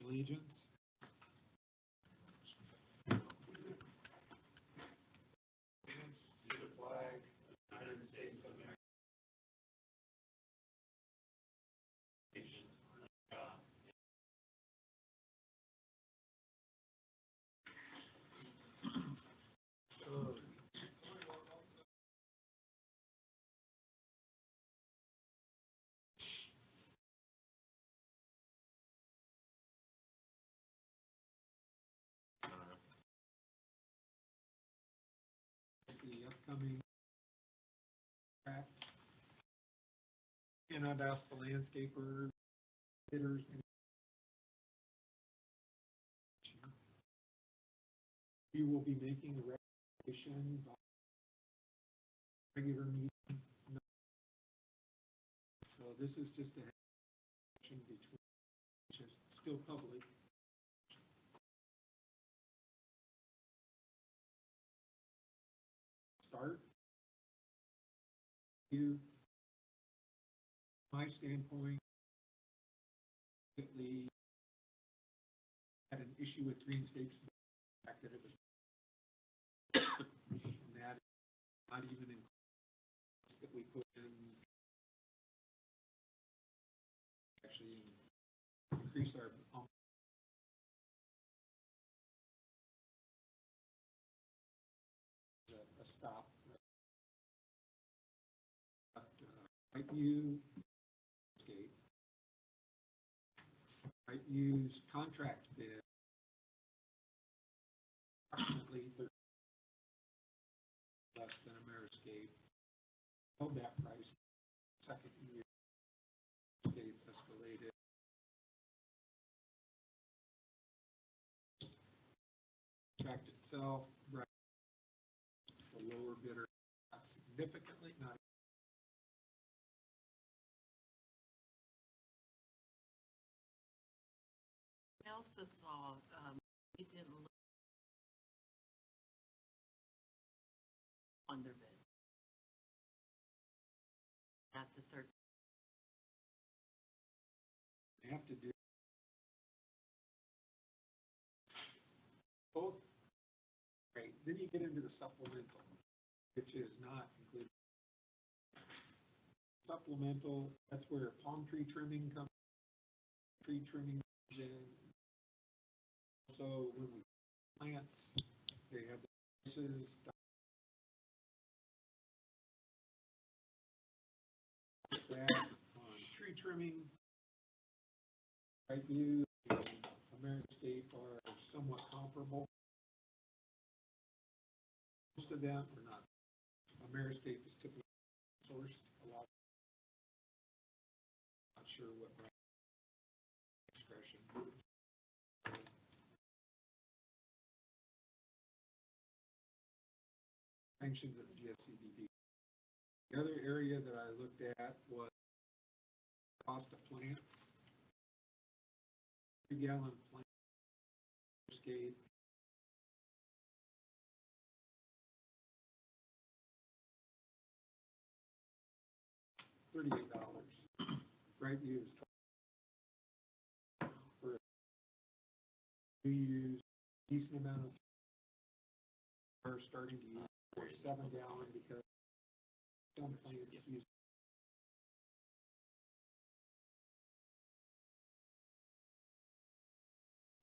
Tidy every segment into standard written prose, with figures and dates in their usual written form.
Allegiance. To the flag of the United States of America. Nation under God. The upcoming track. And I've asked the landscaper bidders. We will be making a recommendation by regular meeting. So this is just a action between, which is still public. Start. My standpoint, really had an issue with Greenscape's the fact that it was and that not even in that we put in actually increase our a stop. Might use contract bid approximately 30 less than Ameriscape. Held that price second year. Scape escalated. Contract itself, right? The lower bidder significantly, not. I also saw, it didn't look on their bid at the third. They have to do both. Right, then you get into the supplemental, which is not included. Supplemental, that's where palm tree trimming comes. Tree trimming comes in. So when we plants, they have the prices. That on tree trimming, right view, Ameriscape are somewhat comparable. Most of them are not. Ameriscape is typically sourced a lot. Not sure what expression. Sanctions of the GSCDP. The other area that I looked at was cost of plants. 3-gallon plant. Skate. $38. Right view is for we use a decent amount of are starting to use 7-gallon because some plants use.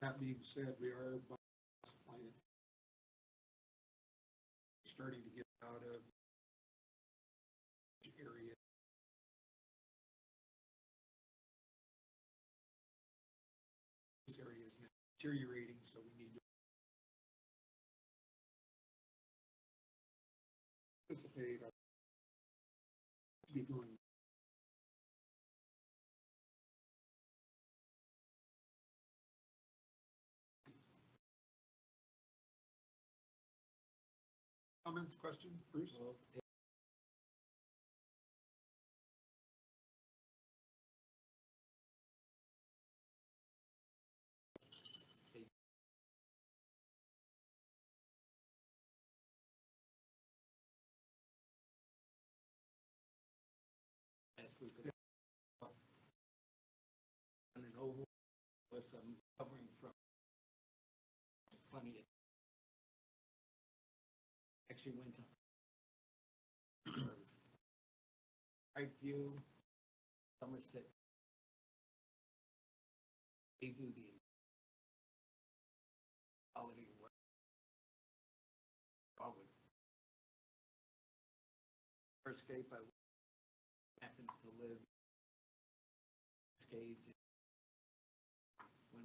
That being said, we are plants starting to get out of area. This area is now deteriorating, so we need to anticipate our to be going. Comments, questions, Bruce? As we could an oval with some covering from plenty of, actually went to Right View, Somerset. They do the quality of work. Probably. First I happens to live Cascades. When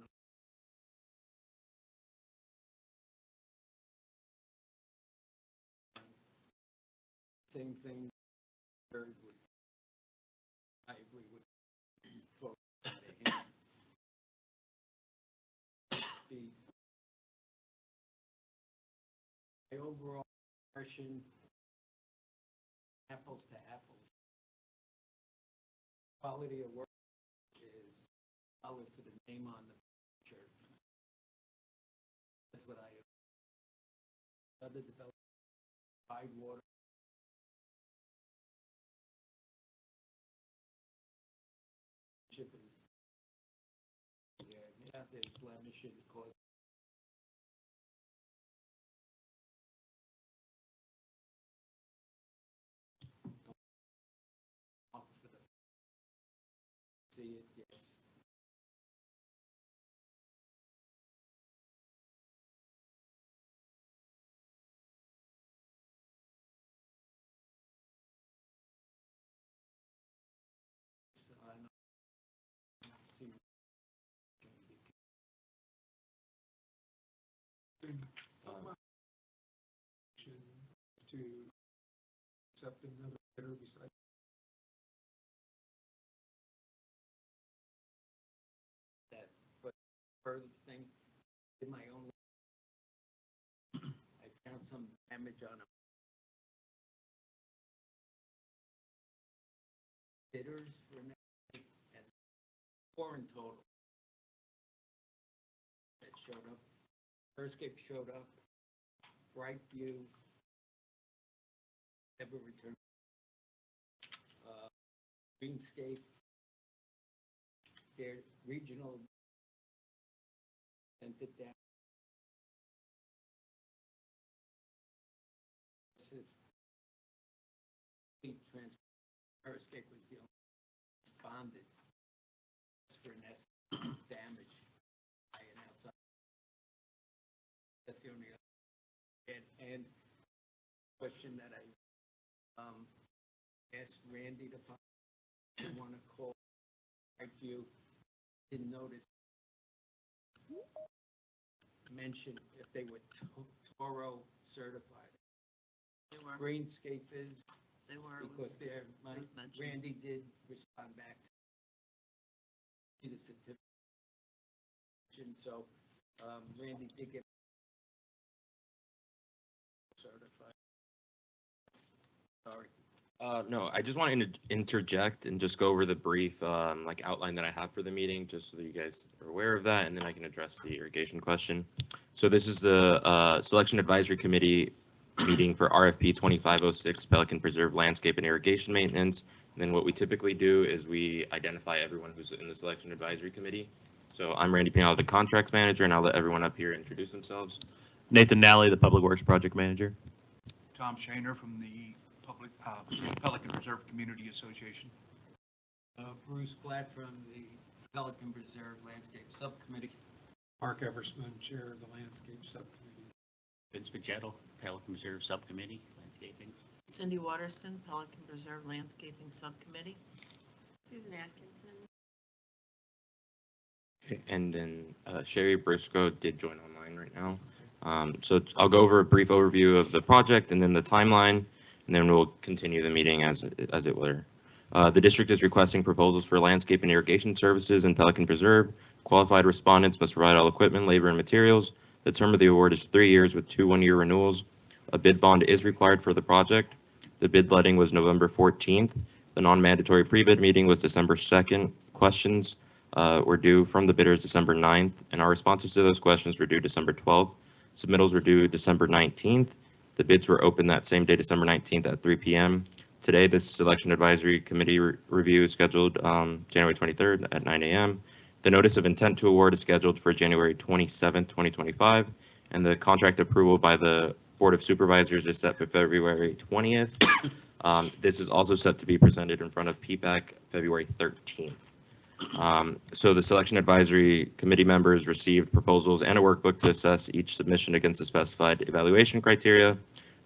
same thing. Third would, I agree with both. The overall impression, apples to apples. Quality of work is always to the name on the picture. That's what I, other development, provide water. Is, yeah, there's blemishes caused. See it, yes. So I know. See. To accept another bidder besides. That, but further thing, in my own, I found some damage on a bidders were as 4 in total that showed up. Firstcape showed up, Brightview never returned. Greenscape, their regional sent it down. Firstcape was the only responded for nest damage by an outside. That's the only other. And question that I asked Randy to find. I want to call Brightview. Didn't notice. Mention if they were Toro certified. They were. Greenscape is. They were. Because they're, mentioned. Randy did respond back to the certificate. So Randy did get certified. Sorry. No, I just want to interject and just go over the brief like outline that I have for the meeting, just so that you guys are aware of that, and then I can address the irrigation question. So this is the Selection Advisory Committee meeting for RFP 2506 Pelican Preserve Landscape and Irrigation Maintenance. And then what we typically do is we identify everyone who's in the Selection Advisory Committee. So I'm Randy Pinal, the Contracts Manager, and I'll let everyone up here introduce themselves. Nathan Nally, the Public Works Project Manager. Tom Shaner from the Pelican Preserve Community Association. Bruce Blatt from the Pelican Preserve Landscape Subcommittee. Mark Eversman, Chair of the Landscape Subcommittee. Vince Pagetto, Pelican Preserve Subcommittee, Landscaping. Cindy Watterson, Pelican Preserve Landscaping Subcommittee. Susan Atkinson. Okay, and then Sherry Briscoe did join online right now. So I'll go over a brief overview of the project and then the timeline, and then we'll continue the meeting as it were. The district is requesting proposals for landscape and irrigation services in Pelican Preserve. Qualified respondents must provide all equipment, labor, and materials. The term of the award is 3 years with 2 one-year renewals. A bid bond is required for the project. The bid letting was November 14th. The non-mandatory pre-bid meeting was December 2nd. Questions were due from the bidders December 9th, and our responses to those questions were due December 12th. Submittals were due December 19th. The bids were open that same day, December 19th at 3 p.m. Today, this Selection Advisory Committee review is scheduled January 23rd at 9 a.m. The notice of intent to award is scheduled for January 27th, 2025, and the contract approval by the Board of Supervisors is set for February 20th. This is also set to be presented in front of PPAC February 13th. So the Selection Advisory Committee members received proposals and a workbook to assess each submission against the specified evaluation criteria.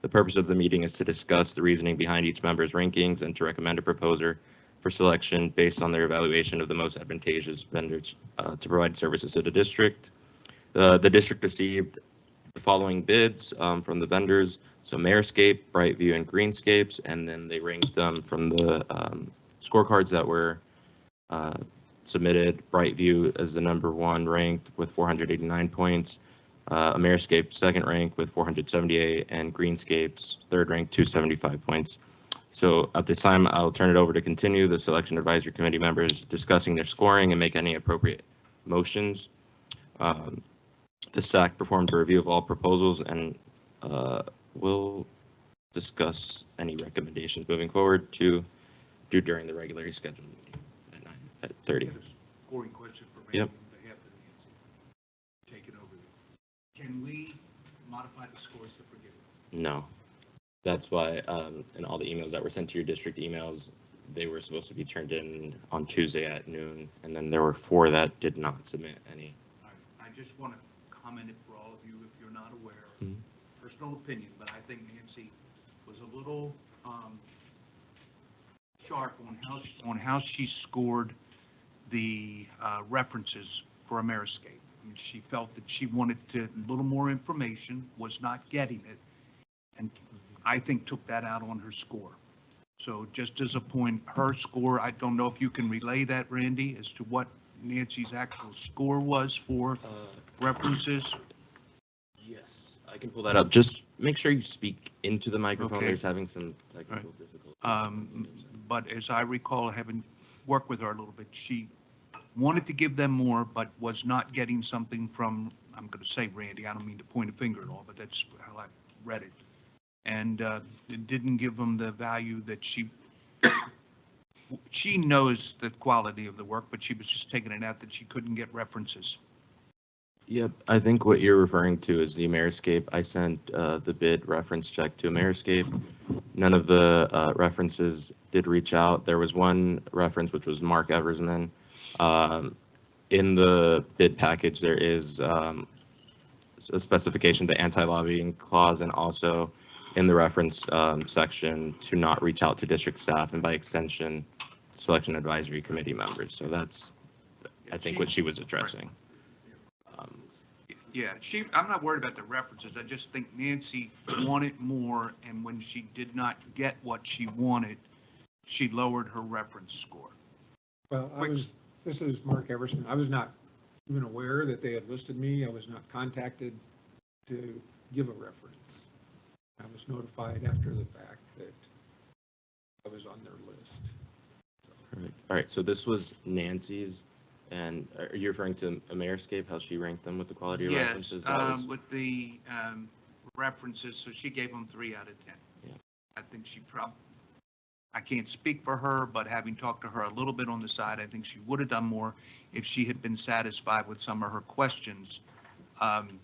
The purpose of the meeting is to discuss the reasoning behind each member's rankings and to recommend a proposer for selection based on their evaluation of the most advantageous vendors to provide services to the district. The district received the following bids from the vendors, so Mayorscape, Brightview, and Greenscapes, and then they ranked them from the scorecards that were submitted. Brightview as the #1 ranked with 489 points, Mayorscape second ranked with 478, and Greenscapes third ranked 275 points. So at this time, I'll turn it over to continue the Selection Advisory Committee members discussing their scoring and make any appropriate motions. The SAC performed a review of all proposals and will discuss any recommendations moving forward to do during the regularly scheduled meeting at 30. I have a scoring question for Randy Yep. on behalf of Nancy. Take it over there. Can we modify the scores that we're given? No. That's why in all the emails that were sent to your district emails, they were supposed to be turned in on Tuesday at noon, and then there were 4 that did not submit any. All right, I just want to comment it for all of you, if you're not aware, Mhm. personal opinion, but I think Nancy was a little sharp on how she scored the references for Ameriscape. I mean, she felt that she wanted a little more information, was not getting it, and I think took that out on her score. So just as a point, her score, I don't know if you can relay that, Randy, as to what Nancy's actual score was for references. Yes, I can pull that up. Just make sure you speak into the microphone. Okay. There's having some technical difficulties. But as I recall, having worked with her a little bit, she wanted to give them more, but was not getting something from, I'm going to say Randy, I don't mean to point a finger at all, but that's how I read it. And it didn't give them the value that she knows the quality of the work, but she was just taking it out that she couldn't get references. Yep, I think what you're referring to is the Ameriscape. I sent the bid reference check to Ameriscape. None of the references did reach out. There was one reference, which was Mark Eversman. In the bid package, there is a specification, the anti-lobbying clause, and also in the reference section to not reach out to district staff and by extension, Selection Advisory Committee members. So that's, I think, what she was addressing. Yeah, I'm not worried about the references. I just think Nancy wanted more, and when she did not get what she wanted, she lowered her reference score. Well, this is Mark Everson. I was not even aware that they had listed me. I was not contacted to give a reference. I was notified after the fact that I was on their list. Perfect. All right, so this was Nancy's, and are you referring to Ameriscape, how she ranked them with the quality of Yes, references? That was- with the references, so she gave them 3 out of 10. Yeah. I think she I can't speak for her, but having talked to her a little bit on the side, I think she would have done more if she had been satisfied with some of her questions. And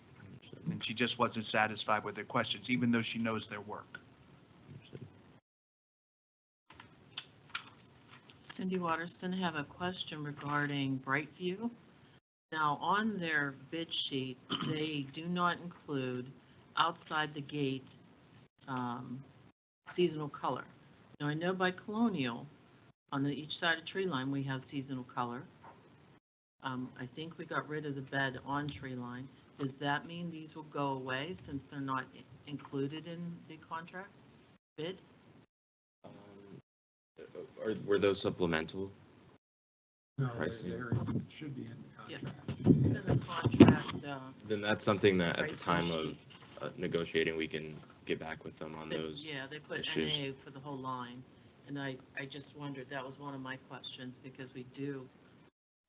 she just wasn't satisfied with their questions, even though she knows their work. Cindy Watterson, have a question regarding Brightview. Now, on their bid sheet, they do not include outside the gate seasonal color. Now, I know by Colonial, on each side of tree line, we have seasonal color. I think we got rid of the bed on tree line. Does that mean these will go away since they're not included in the contract bid? Were those supplemental? No, Pricing. they should be in the Yeah. contract. It's in the contract. Then that's something that at the Pricing time sheet. of negotiating, we can get back with them on those. Yeah, they put issues. NA for the whole line. And I just wondered, that was one of my questions, because we do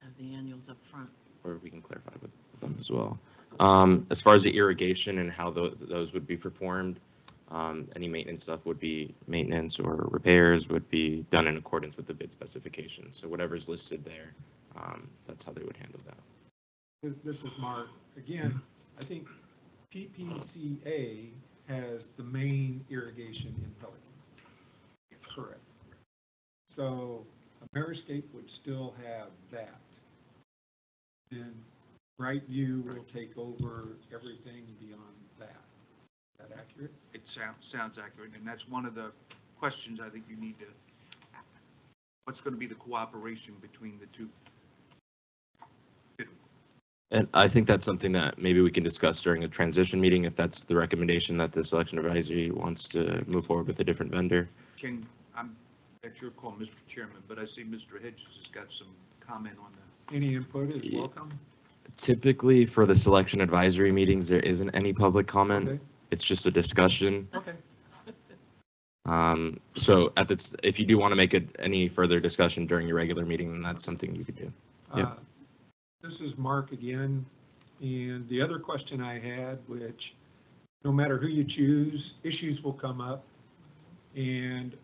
have the annuals up front. Or we can clarify with them as well. As far as the irrigation and how those would be performed, any maintenance stuff would be maintenance or repairs would be done in accordance with the bid specifications. So whatever's listed there That's how they would handle that. This is Mark. Again, I think PPCA has the main irrigation in Pelican. Correct. So Ameriscape would still have that. Then Brightview will take over everything beyond that. Is that accurate? It sounds accurate, and that's one of the questions I think you need to, what's going to be the cooperation between the two? And I think that's something that maybe we can discuss during a transition meeting, if that's the recommendation that the selection advisory wants to move forward with a different vendor. That's your call, Mr. Chairman, but I see Mr. Hedges has got some comment on that. Any input is welcome. Typically, for the selection advisory meetings, there isn't any public comment. Okay. It's just a discussion. Okay. So if you do want to make any further discussion during your regular meeting, then that's something you could do. Yeah. This is Mark again, and the other question I had, which no matter who you choose, issues will come up. And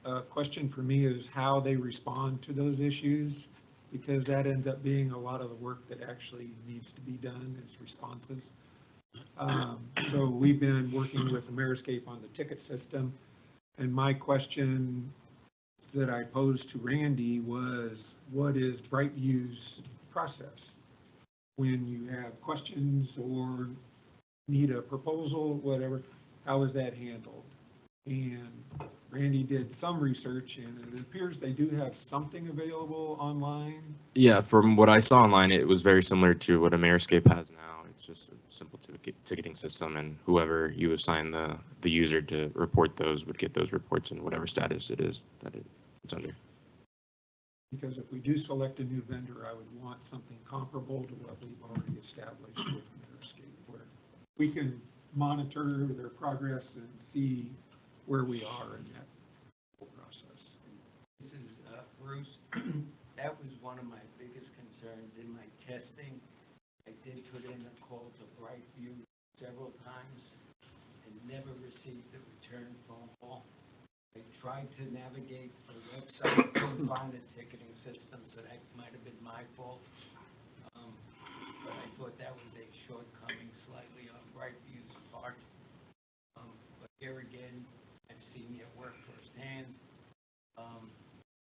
a question for me is how they respond to those issues, because that ends up being a lot of the work that actually needs to be done is responses. So we've been working with Ameriscape on the ticket system, and my question that I posed to Randy was, what is Brightview's process? When you have questions or need a proposal, whatever, how is that handled? And Randy did some research, and it appears they do have something available online. Yeah, from what I saw online, it was very similar to what Ameriscape has now. It's just a simple ticketing system, and whoever you assign the user to report those would get those reports in whatever status it is that it's under. Because if we do select a new vendor, I would want something comparable to what we've already established with Ameriscape, where we can monitor their progress and see where we are in that whole process. This is Bruce. That was one of my biggest concerns in my testing. I did put in a call to Brightview several times and never received a return phone call. I tried to navigate the website, couldn't find a ticketing system, so that might have been my fault. But I thought that was a shortcoming slightly on Brightview's part. But here again, I've seen their work firsthand.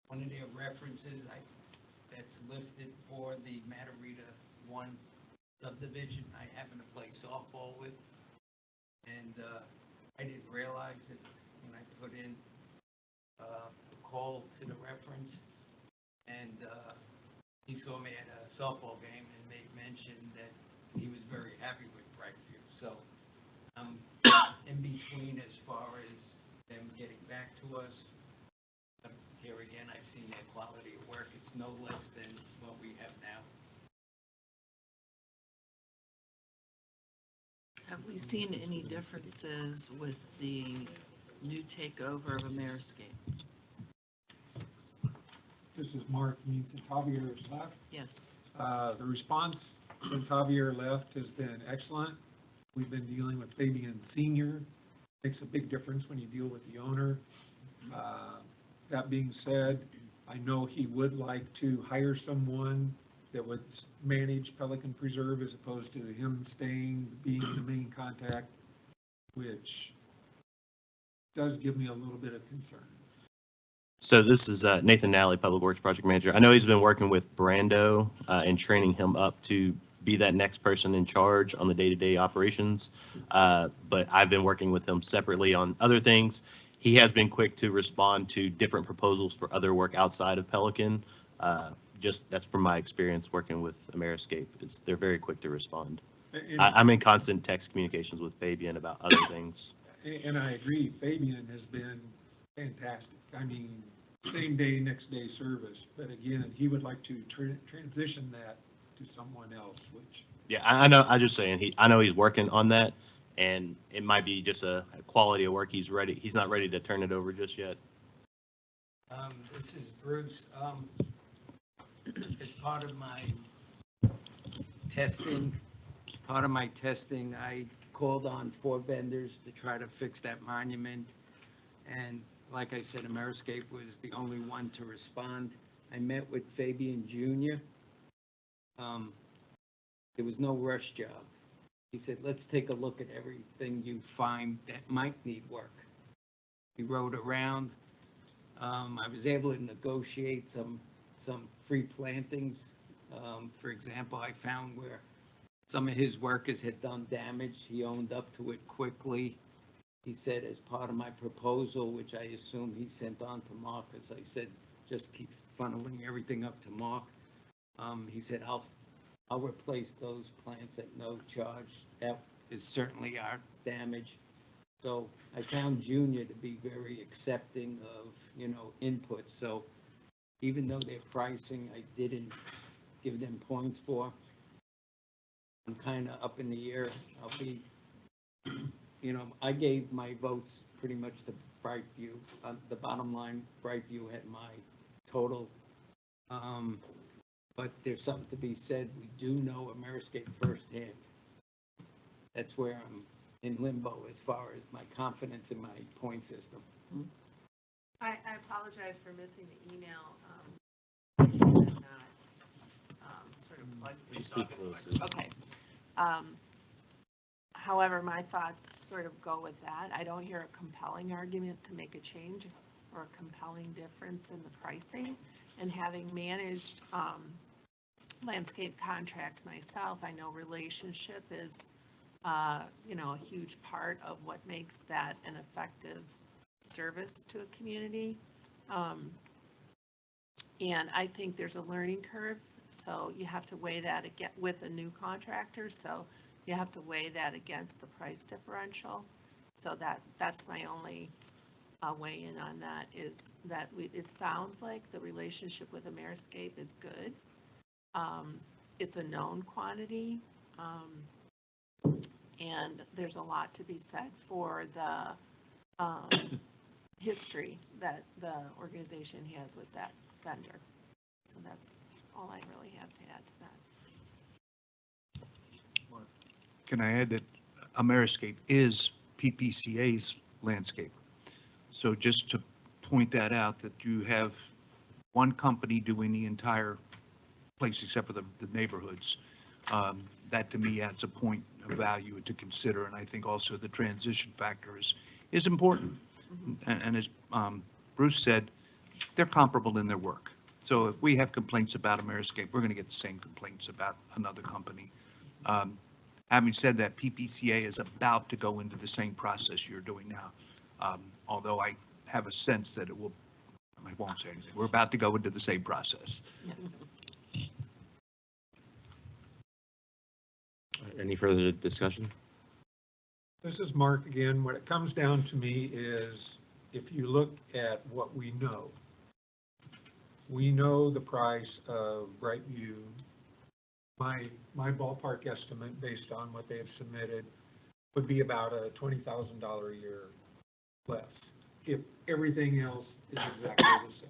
One of their references that's listed for the Matarita 1 subdivision, I happen to play softball with. And I didn't realize that when I put in a call to the reference, and he saw me at a softball game and made mention that he was very happy with Brightview. So I'm in between as far as them getting back to us. Here again, I've seen their quality of work. It's no less than what we have now. Have we seen any differences with the new takeover of Ameriscape? This is Mark. I mean, since Javier has left, Yes. the response since Javier left has been excellent. We've been dealing with Fabian Senior. Makes a big difference when you deal with the owner. That being said, I know he would like to hire someone that would manage Pelican Preserve as opposed to him being the main contact, which does give me a little bit of concern. So this is Nathan Nally, Public Works Project Manager. I know he's been working with Brando and training him up to be that next person in charge on the day-to-day operations. But I've been working with him separately on other things. He has been quick to respond to different proposals for other work outside of Pelican. Just that's from my experience working with Ameriscape. They're very quick to respond. I'm in constant text communications with Fabian about other things. And I agree, Fabian has been fantastic. I mean, same day, next day service, but again, he would like to transition that to someone else, which. Yeah, I know. I'm just saying I know he's working on that, and it might be just a quality of work. He's not ready to turn it over just yet. This is Bruce. As part of my testing, I called on 4 vendors to try to fix that monument. And like I said, Ameriscape was the only one to respond. I met with Fabian Jr. there was no rush job. He said, let's take a look at everything you find that might need work. We rode around. I was able to negotiate some free plantings. For example, I found where some of his workers had done damage. He owned up to it quickly. He said, as part of my proposal, which I assume he sent on to Mark, as I said, just keep funneling everything up to Mark. He said, I'll replace those plants at no charge. That is certainly our damage. So I found Junior to be very accepting of, input. So even though their pricing, I didn't give them points for, I'm kind of up in the air. I'll be, I gave my votes pretty much to Brightview. The bottom line, Brightview had my total. But there's something to be said. We do know Ameriscape firsthand. That's where I'm in limbo as far as my confidence in my point system. I apologize for missing the email. And not, sort of plugged in. Just speak closer. Okay. However, my thoughts sort of go with that. I don't hear a compelling argument to make a change or a compelling difference in the pricing. And having managed landscape contracts myself, I know relationship is, a huge part of what makes that an effective service to a community. And I think there's a learning curve. So you have to weigh that again with a new contractor. So you have to weigh that against the price differential. So that's my only weigh in on that, is that it sounds like the relationship with Ameriscape is good. It's a known quantity. And there's a lot to be said for the history that the organization has with that vendor. So that's all I really have to add to that. Can I add that Ameriscape is PPCA's landscape? So just to point that out, that you have one company doing the entire place except for the neighborhoods. That to me adds a point of value to consider, and I think also the transition factor is important. And as Bruce said, they're comparable in their work. So if we have complaints about Ameriscape, we're going to get the same complaints about another company. Having said that, PPCA is about to go into the same process you're doing now. Although I have a sense that it will, I won't say anything. We're about to go into the same process. Any further discussion? This is Mark again. What it comes down to me is, if you look at what we know the price of Brightview. My ballpark estimate, based on what they have submitted, would be about a $20,000 a year less, if everything else is exactly the same.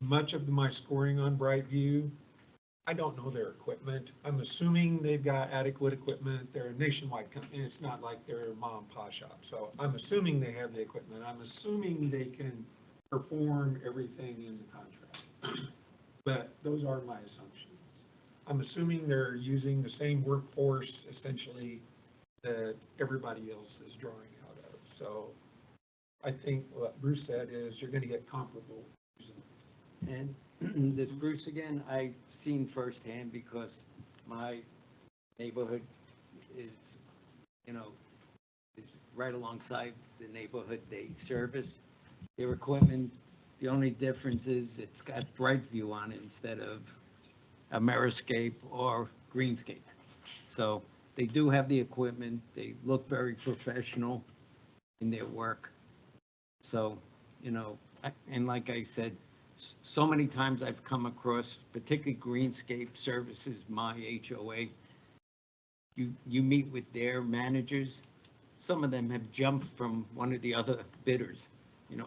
Much of my scoring on Brightview, I don't know their equipment. I'm assuming they've got adequate equipment. They're a nationwide company. It's not like they're a mom and pop shop. So I'm assuming they have the equipment. I'm assuming they can perform everything in the contract. But those are my assumptions. I'm assuming they're using the same workforce essentially that everybody else is drawing out of. So I think what Bruce said is you're going to get comparable results. And this Bruce again, I've seen firsthand, because my neighborhood is, is right alongside the neighborhood they service. Their equipment, the only difference is it's got Brightview on it instead of Ameriscape or Greenscape. So they do have the equipment. They look very professional in their work. So, and like I said, so many times I've come across, particularly Greenscape Services, my HOA, you meet with their managers. Some of them have jumped from one of the other bidders.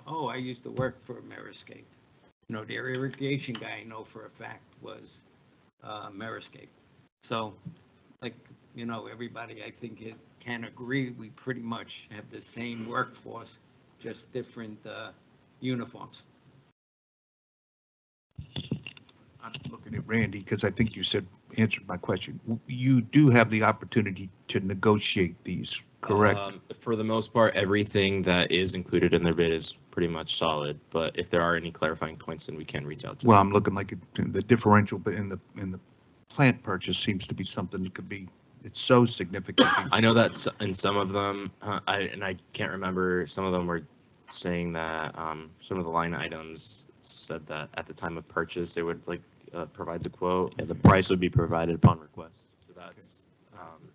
Oh, I used to work for Ameriscape. Their irrigation guy, I know for a fact, was Ameriscape. So, everybody, I think it can agree, we pretty much have the same workforce, just different uniforms. I'm looking at Randy because I think you answered my question. You do have the opportunity to negotiate these, correct? For the most part, everything that is included in their bid is pretty much solid, but if there are any clarifying points, then we can reach out to Well, them. I'm looking like the differential, but in the plant purchase seems to be something that could be, it's so significant. I know that in some of them, I can't remember, some of them were saying that some of the line items said that at the time of purchase, they would like provide the quote. Yeah, the price would be provided upon request. So that's,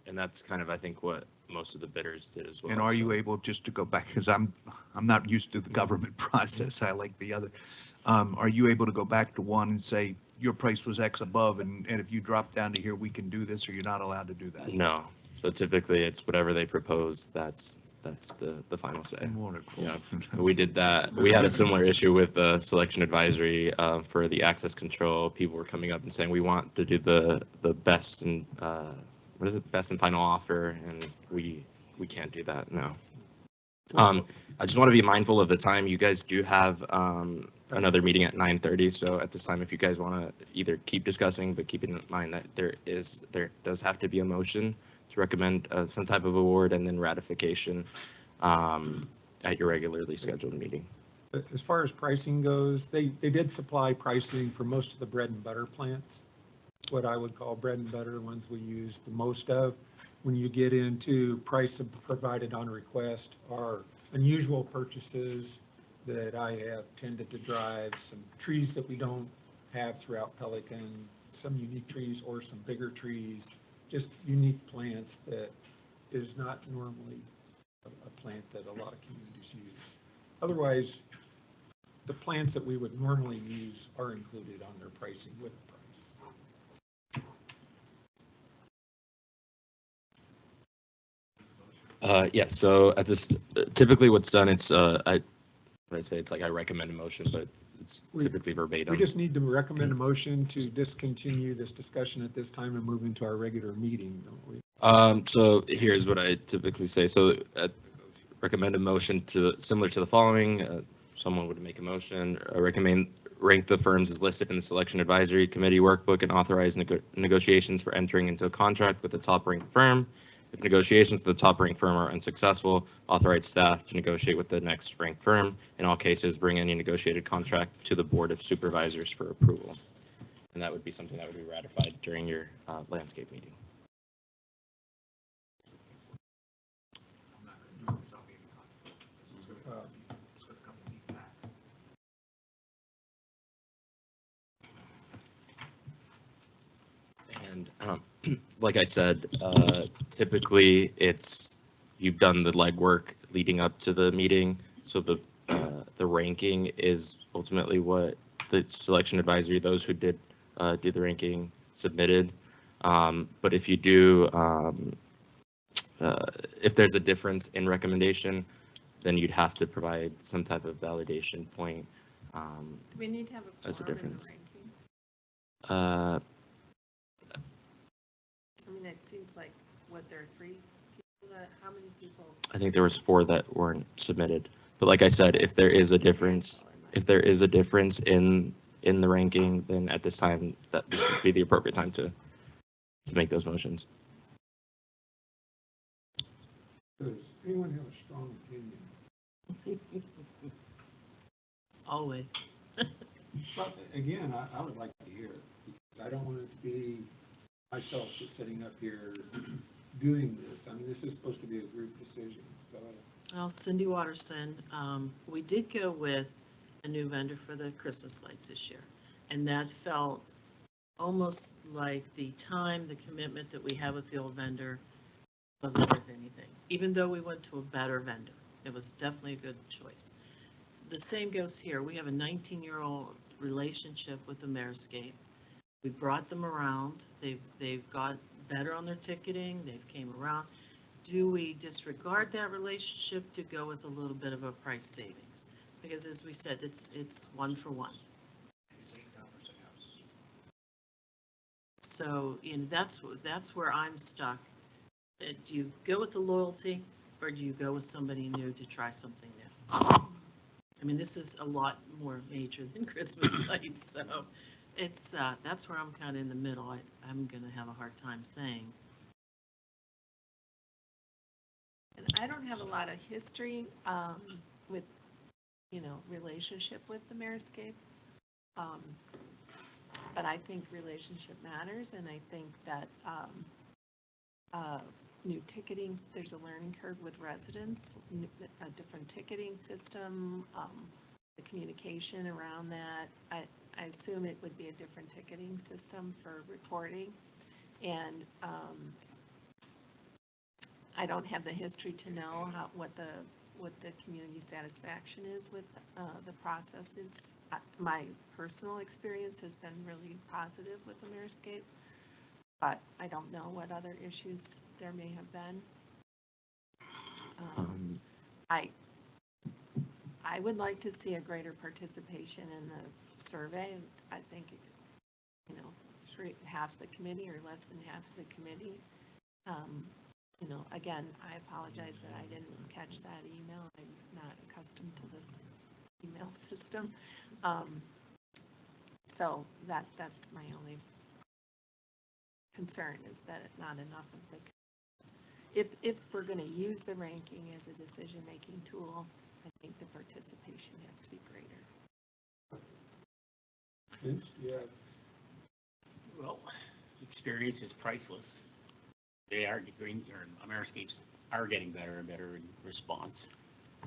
and that's kind of, I think, what most of the bidders did as well. And are you So- able, just to go back, because I'm not used to the government process, I like the other. Are you able to go back to one and say, your price was X above, and if you drop down to here, we can do this, or you're not allowed to do that? No. So typically it's whatever they propose, that's the final say. Wonderful. Yeah. We did that. We had a similar issue with the selection advisory for the access control. People were coming up and saying, we want to do the best and what is it? Best and final offer. And we can't do that. No. I just want to be mindful of the time. You guys do have another meeting at 9:30. So at this time, if you guys want to either keep discussing, but keep in mind that there does have to be a motion to recommend some type of award and then ratification at your regularly scheduled meeting. As far as pricing goes, they did supply pricing for most of the bread and butter plants, what I would call bread and butter, ones we use the most of. When you get into price provided on request are unusual purchases that I have tended to drive, some trees that we don't have throughout Pelican, some unique trees or some bigger trees, just unique plants that is not normally a plant that a lot of communities use. Otherwise, the plants that we would normally use are included on their pricing with the price. Yes, so at this, typically what's done, it's, I say it's like I recommend a motion, but it's typically verbatim. We just need to recommend a motion to discontinue this discussion at this time and move into our regular meeting, don't we? So here's what I typically say. So recommend a motion similar to the following. Someone would make a motion, rank the firms as listed in the selection advisory committee workbook and authorize negotiations for entering into a contract with the top ranked firm. If negotiations with the top ranked firm are unsuccessful, authorize staff to negotiate with the next ranked firm. In all cases, bring any negotiated contract to the Board of Supervisors for approval. And that would be something that would be ratified during your landscape meeting. And like I said, typically you've done the legwork leading up to the meeting. So the ranking is ultimately what the selection advisory, those who did do the ranking, submitted. But if you do, if there's a difference in recommendation, then you'd have to provide some type of validation point. Do we need to have a As a quorum in the difference. ranking? I mean, it seems like, there are 3 people how many people? I think there was 4 that weren't submitted. But like I said, if there is a difference in the ranking, then at this time, this would be the appropriate time to make those motions. Does anyone have a strong opinion? Always. But again, I would like to hear it, because I don't want it to be myself just sitting up here doing this. I mean, this is supposed to be a group decision, so. Well, Cindy Watterson, we did go with a new vendor for the Christmas lights this year. And that felt almost like the time, the commitment that we had with the old vendor wasn't worth anything, even though we went to a better vendor. It was definitely a good choice. The same goes here. We have a 19-year-old relationship with Ameriscape. We brought them around. They've got better on their ticketing. They've came around. Do we disregard that relationship to go with a little bit of a price savings? Because as we said, it's 1 for 1. So, that's where I'm stuck. Do you go with the loyalty, or do you go with somebody new to try something new? I mean, this is a lot more major than Christmas lights, so It's, that's where I'm kind of in the middle. I'm going to have a hard time saying. And I don't have a lot of history with, relationship with the Mariscape. But I think relationship matters, and I think that new ticketing, there's a learning curve with residents, a different ticketing system, the communication around that. I assume it would be a different ticketing system for reporting. And I don't have the history to know what the community satisfaction is with the processes. My personal experience has been really positive with Ameriscape, but I don't know what other issues there may have been. I would like to see a greater participation in the survey. I think, half the committee or less than half the committee. Again, I apologize that I didn't catch that email. I'm not accustomed to this email system. So that's my only concern, is that not enough of the, if we're going to use the ranking as a decision-making tool, I think the participation has to be greater. Vince, yeah. Well, experience is priceless. They are, Ameriscapes are getting better and better in response.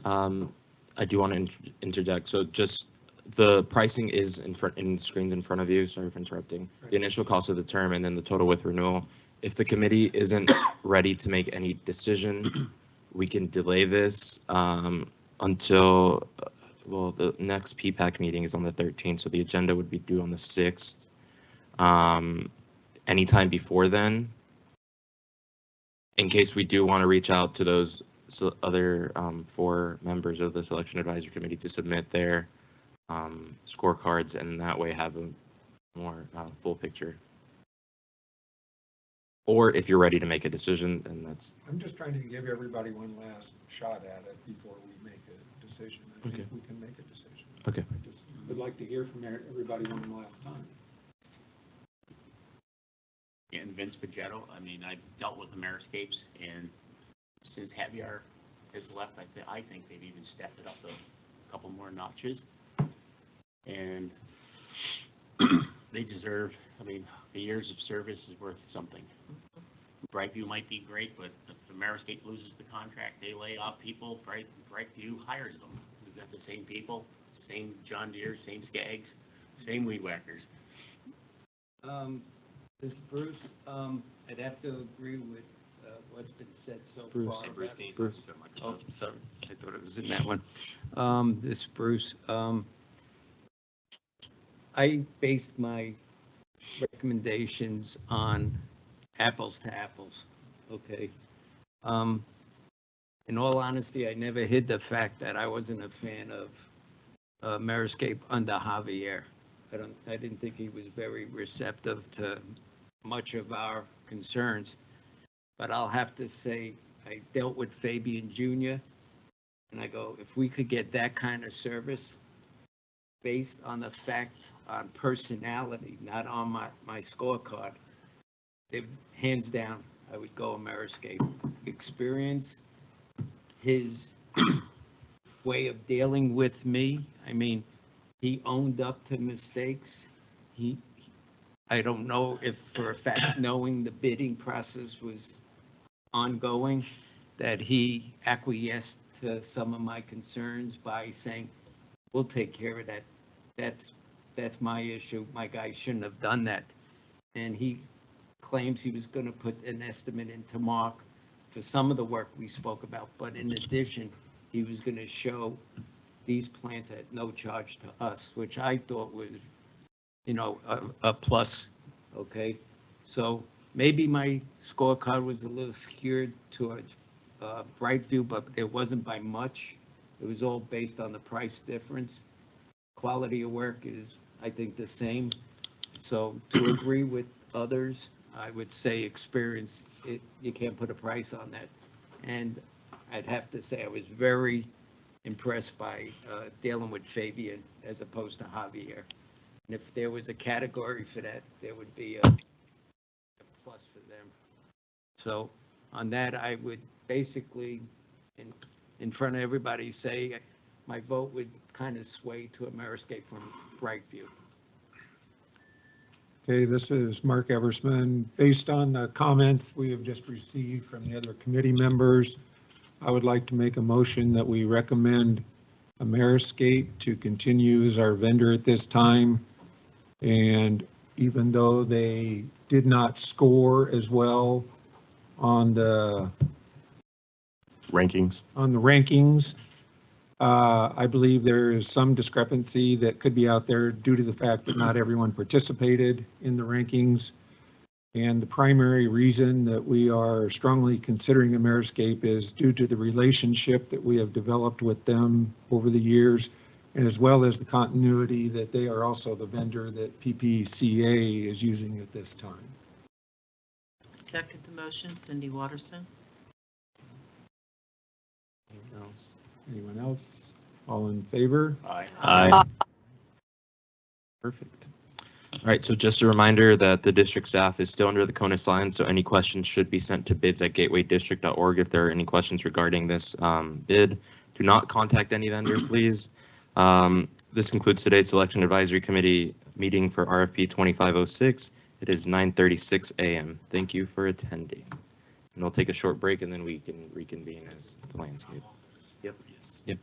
I do want to interject. So just the pricing is in screens in front of you. Sorry for interrupting. The initial cost of the term and then the total with renewal. If the committee isn't ready to make any decision, we can delay this until, well, the next PPAC meeting is on the 13th, so the agenda would be due on the 6th. Anytime before then, in case we do want to reach out to those other 4 members of the selection advisory committee to submit their scorecards, and that way have a more full picture. Or if you're ready to make a decision, then that's. I'm just trying to give everybody one last shot at it before we make a decision. I think we can make a decision. Okay. I just would like to hear from everybody one last time. And Vince Pagetto, I've dealt with Ameriscapes, and since Javier has left, I think they've even stepped it up a couple more notches. And they deserve, the years of service is worth something. Brightview might be great, but if Ameriscape loses the contract, they lay off people, Brightview hires them. We've got the same people, same John Deere, same Skags, same weed whackers. This is Bruce. I'd have to agree with what's been said so Bruce. far. Bruce. Oh, sorry. I thought it was in that one. This is Bruce. I based my recommendations on apples to apples, okay? In all honesty, I never hid the fact that I wasn't a fan of Ameriscape under Javier. I didn't think he was very receptive to much of our concerns. But I'll have to say, I dealt with Fabian Jr., and I go, if we could get that kind of service based on the fact on personality, not on my scorecard, hands down, I would go Ameriscape. Experience, his way of dealing with me. He owned up to mistakes. I don't know if for a fact, knowing the bidding process was ongoing, that he acquiesced to some of my concerns by saying, we'll take care of that. That's my issue. My guy shouldn't have done that. And he claims he was going to put an estimate into Mark for some of the work we spoke about. But in addition, he was going to show these plants at no charge to us, which I thought was, a plus, okay? So maybe my scorecard was a little skewed towards Brightview, but it wasn't by much. It was all based on the price difference. Quality of work is, I think, the same. So to agree with others, I would say experience, you can't put a price on that. And I'd have to say I was very impressed by dealing with Fabian as opposed to Javier. And if there was a category for that, there would be a plus for them. So on that, I would basically, in front of everybody, say my vote would kind of sway to Ameriscape from Brightview. Okay, this is Mark Eversman. Based on the comments we have just received from the other committee members, I would like to make a motion that we recommend Ameriscape to continue as our vendor at this time. And even though they did not score as well on the Rankings. rankings, I believe there is some discrepancy that could be out there due to the fact that not everyone participated in the rankings. And the primary reason that we are strongly considering Ameriscape is due to the relationship that we have developed with them over the years, and as well as the continuity that they are also the vendor that PPCA is using at this time. Second the motion, Cindy Watterson. Anything else? Anyone else? All in favor? Aye. Aye. Perfect. All right, so just a reminder that the district staff is still under the CONUS line, so any questions should be sent to bids@gatewaydistrict.org if there are any questions regarding this bid. Do not contact any vendor, please. This concludes today's Selection Advisory Committee meeting for RFP 2506. It is 9:36 a.m. Thank you for attending. And we'll take a short break and then we can reconvene as the landscape. Yep. Yep.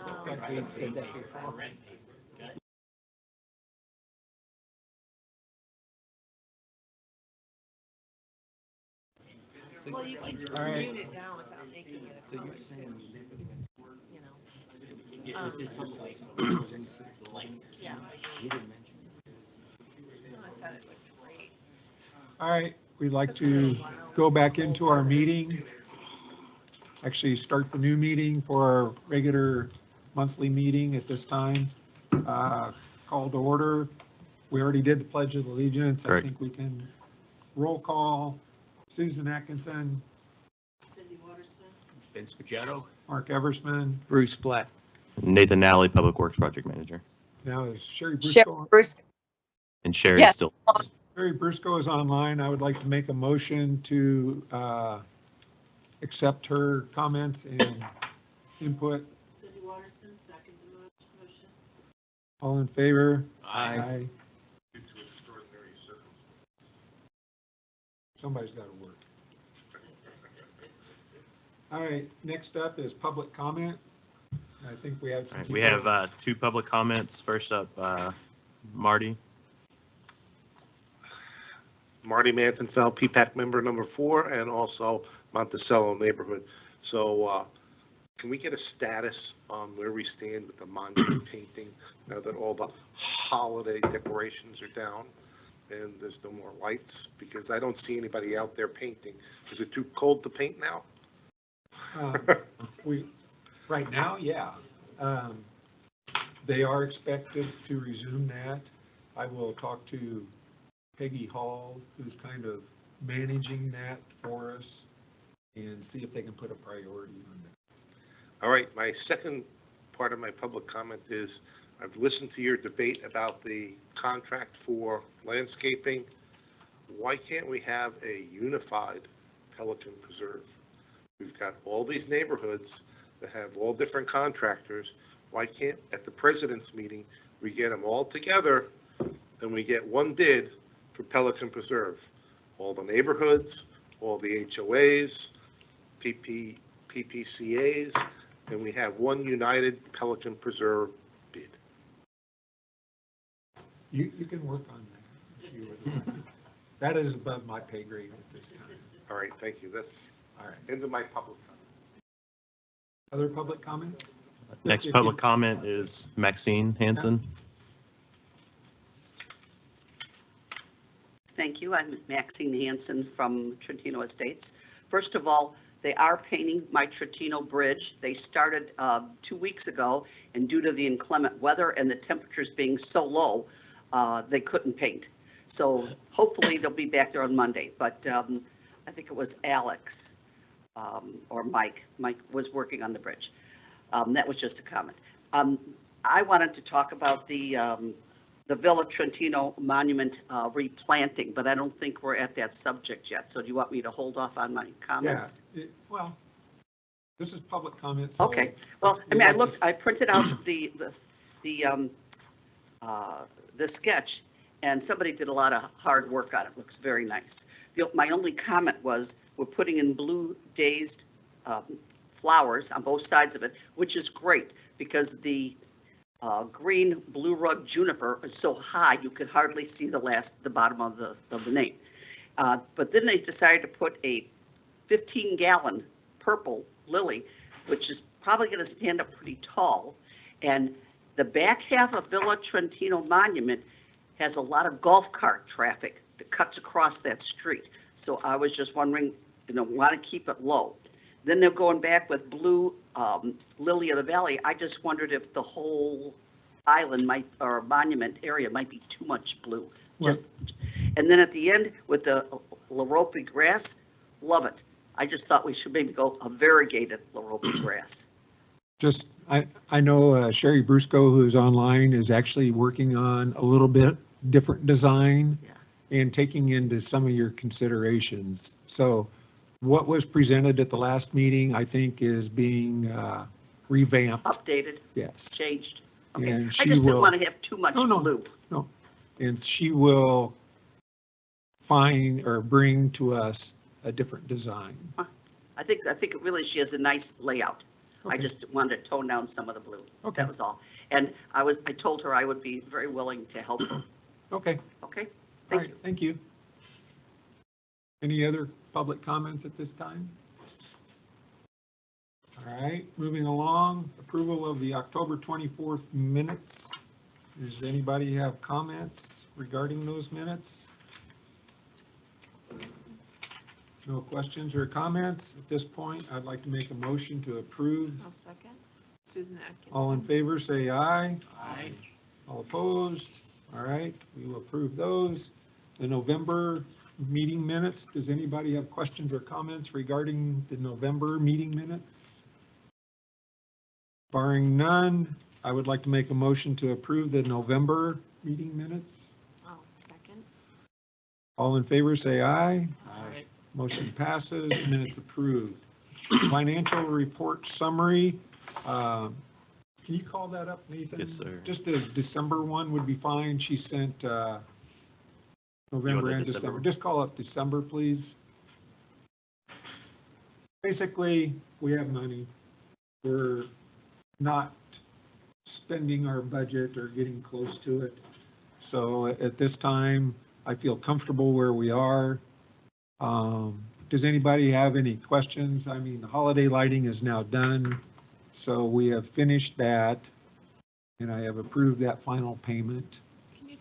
Like we said that before. Well, you can just All right. mute it down without making it a So color you're saying switch, you know. Yeah, Um, it's just like, lights. Yeah. you didn't mention. Oh, I thought it looked great. All right, we'd like to go back into our meeting. Actually, start the new meeting for our regular monthly meeting at this time. Call to order. We already did the Pledge of Allegiance. I Correct. think we can roll call. Susan Atkinson, Cindy Waterston? Vince Paghetto. Mark Eversman. Bruce Black. Nathan Nally, Public Works Project Manager. Now is Sherry Sheriff Briscoe. Bruce, And Sherry Yes. still. Sherry Briscoe is online. I would like to make a motion to accept her comments and input. Cindy Waterston, second the motion. All in favor? Aye. Somebody's got to work. All right, next up is public comment. I think we have some. All right, we people- have two public comments. First up, Marty. Marty Mantonfeld, PPAC member number 4, and also Monticello neighborhood. So can we get a status on where we stand with the monument painting now that all the holiday decorations are down and there's no more lights? Because I don't see anybody out there painting. Is it too cold to paint now? Right now, yeah. They are expected to resume that. I will talk to Peggy Hall, who's kind of managing that for us, and see if they can put a priority on that. All right, my second part of my public comment is I've listened to your debate about the contract for landscaping. Why can't we have a unified Pelican Preserve? We've got all these neighborhoods that have all different contractors. Why can't, at the president's meeting, we get them all together and we get one bid for Pelican Preserve? All the neighborhoods, all the HOAs, PPCAs, and we have one united Pelican Preserve bid. You can work on that. If you would like. That is above my pay grade at this time. All right, thank you. That's All right. end of my public comment. Other public comment? Next public comment is Maxine Hansen. thank you. I'm Maxine Hansen from Trentino Estates. First of all, they are painting my Trentino Bridge. They started 2 weeks ago, and due to the inclement weather and the temperatures being so low, they couldn't paint. So hopefully they'll be back there on Monday, but I think it was Alex or Mike. Mike was working on the bridge. That was just a comment. I wanted to talk about the Villa Trentino Monument replanting, but I don't think we're at that subject yet. So do you want me to hold off on my comments? Yeah, well, this is public comments. so Okay, well, I mean, I printed out the sketch, and somebody did a lot of hard work on it. Looks very nice. My only comment was, we're putting in blue dazed flowers on both sides of it, which is great, because the green blue rug juniper is so high, you could hardly see the bottom of the name. But then they decided to put a 15-gallon purple lily, which is probably going to stand up pretty tall. And the back half of Villa Trentino Monument has a lot of golf cart traffic that cuts across that street. So I was just wondering, want to keep it low. Then they're going back with blue lily of the valley. I just wondered if the whole island or monument area might be too much blue. And then at the end with the Larope grass, love it. I just thought we should maybe go a variegated Larope grass. Just, I know Sherry Briscoe, who's online, is actually working on a little bit different design and taking into some of your considerations. So what was presented at the last meeting, I think, is being revamped. Updated, Yes. changed. Okay, And I she just didn't will- want to have too much No. blue. No, and she will find or bring to us a different design. I think it really, she has a nice layout. I Okay. just wanted to tone down some of the blue. Okay. That was all. And I told her I would be very willing to help her. Okay. Okay? All Thank right, you. thank you. Any other public comments at this time? All right, moving along, approval of the October 24th minutes. Does anybody have comments regarding those minutes? No questions or comments? At this point, I'd like to make a motion to approve. I'll second. Susan Atkinson. All in favor, say aye. Aye. All opposed? All right, we will approve those. The November meeting minutes, does anybody have questions or comments regarding the November meeting minutes? Barring none, I would like to make a motion to approve the November meeting minutes. Oh, second. All in favor, say aye. Aye. Motion passes, minutes approved. Financial report summary. Can you call that up, Nathan? Yes, sir. Just a December one would be fine. She sent November the and December December. one? Just call it December, please. Basically, we have money. We're not spending our budget or getting close to it. So at this time, I feel comfortable where we are. Does anybody have any questions? I mean, the holiday lighting is now done, so we have finished that, and I have approved that final payment. Can you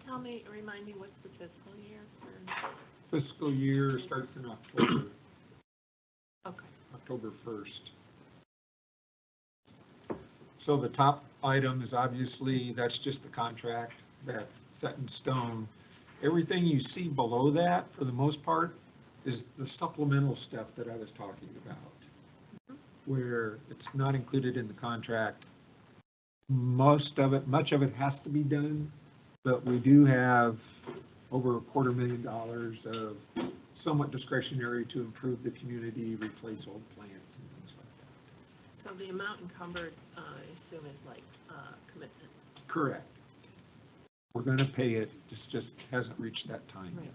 remind me what's the fiscal year for? Fiscal year starts in October, Okay. October 1st. So the top item is obviously, that's just the contract, that's set in stone. Everything you see below that, for the most part, is the supplemental stuff that I was talking about, where it's not included in the contract. Much of it has to be done, but we do have over $250,000 of somewhat discretionary to improve the community, replace old plants and things like that. So the amount encumbered, I assume is like commitments. Correct. We're going to pay it, just hasn't reached that time Right. yet.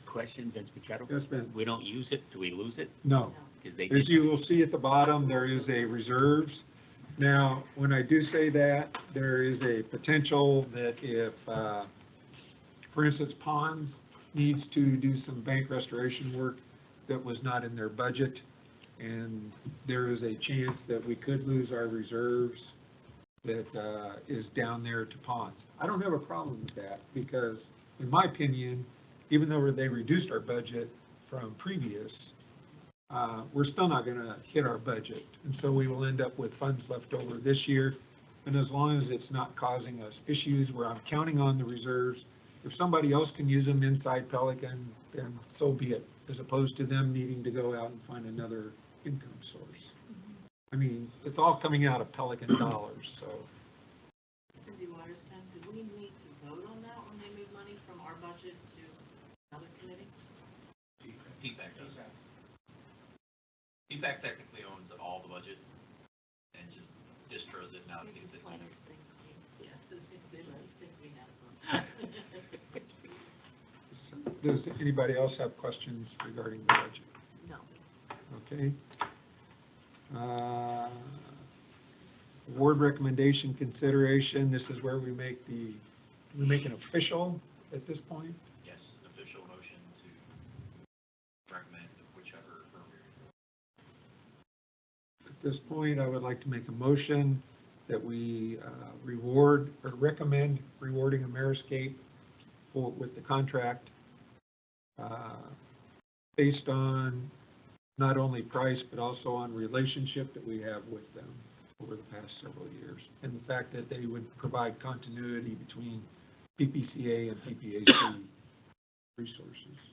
Question, Vince Pichetto? Yes, Vince? We don't use it, do we lose it? No. Because they As did, you will see at the bottom, there is a reserves. Now, when I do say that, there is a potential that if, for instance, Ponds needs to do some bank restoration work that was not in their budget, and there is a chance that we could lose our reserves that is down there to Ponds. I don't have a problem with that, because in my opinion, even though they reduced our budget from previous, we're still not going to hit our budget. And so we will end up with funds left over this year. And as long as it's not causing us issues where I'm counting on the reserves, if somebody else can use them inside Pelican, then so be it, as opposed to them needing to go out and find another income source. I mean, it's all coming out of Pelican dollars, so. Cindy Waterston, did we need to vote on that when they move money from our budget to another committee? PPAC does. PPAC technically owns all the budget and just distros it and They allocates just it to. let us think. Yeah, they let us think we had some. Does anybody else have questions regarding the budget? No. Okay. Board recommendation consideration, this is where we make an official at this point. Yes, official motion to recommend whichever firm you're. At this point, I would like to make a motion that we reward or recommend rewarding Ameriscape with the contract based on not only price, but also on relationship that we have with them over the past several years, and the fact that they would provide continuity between PPCA and PPAC resources.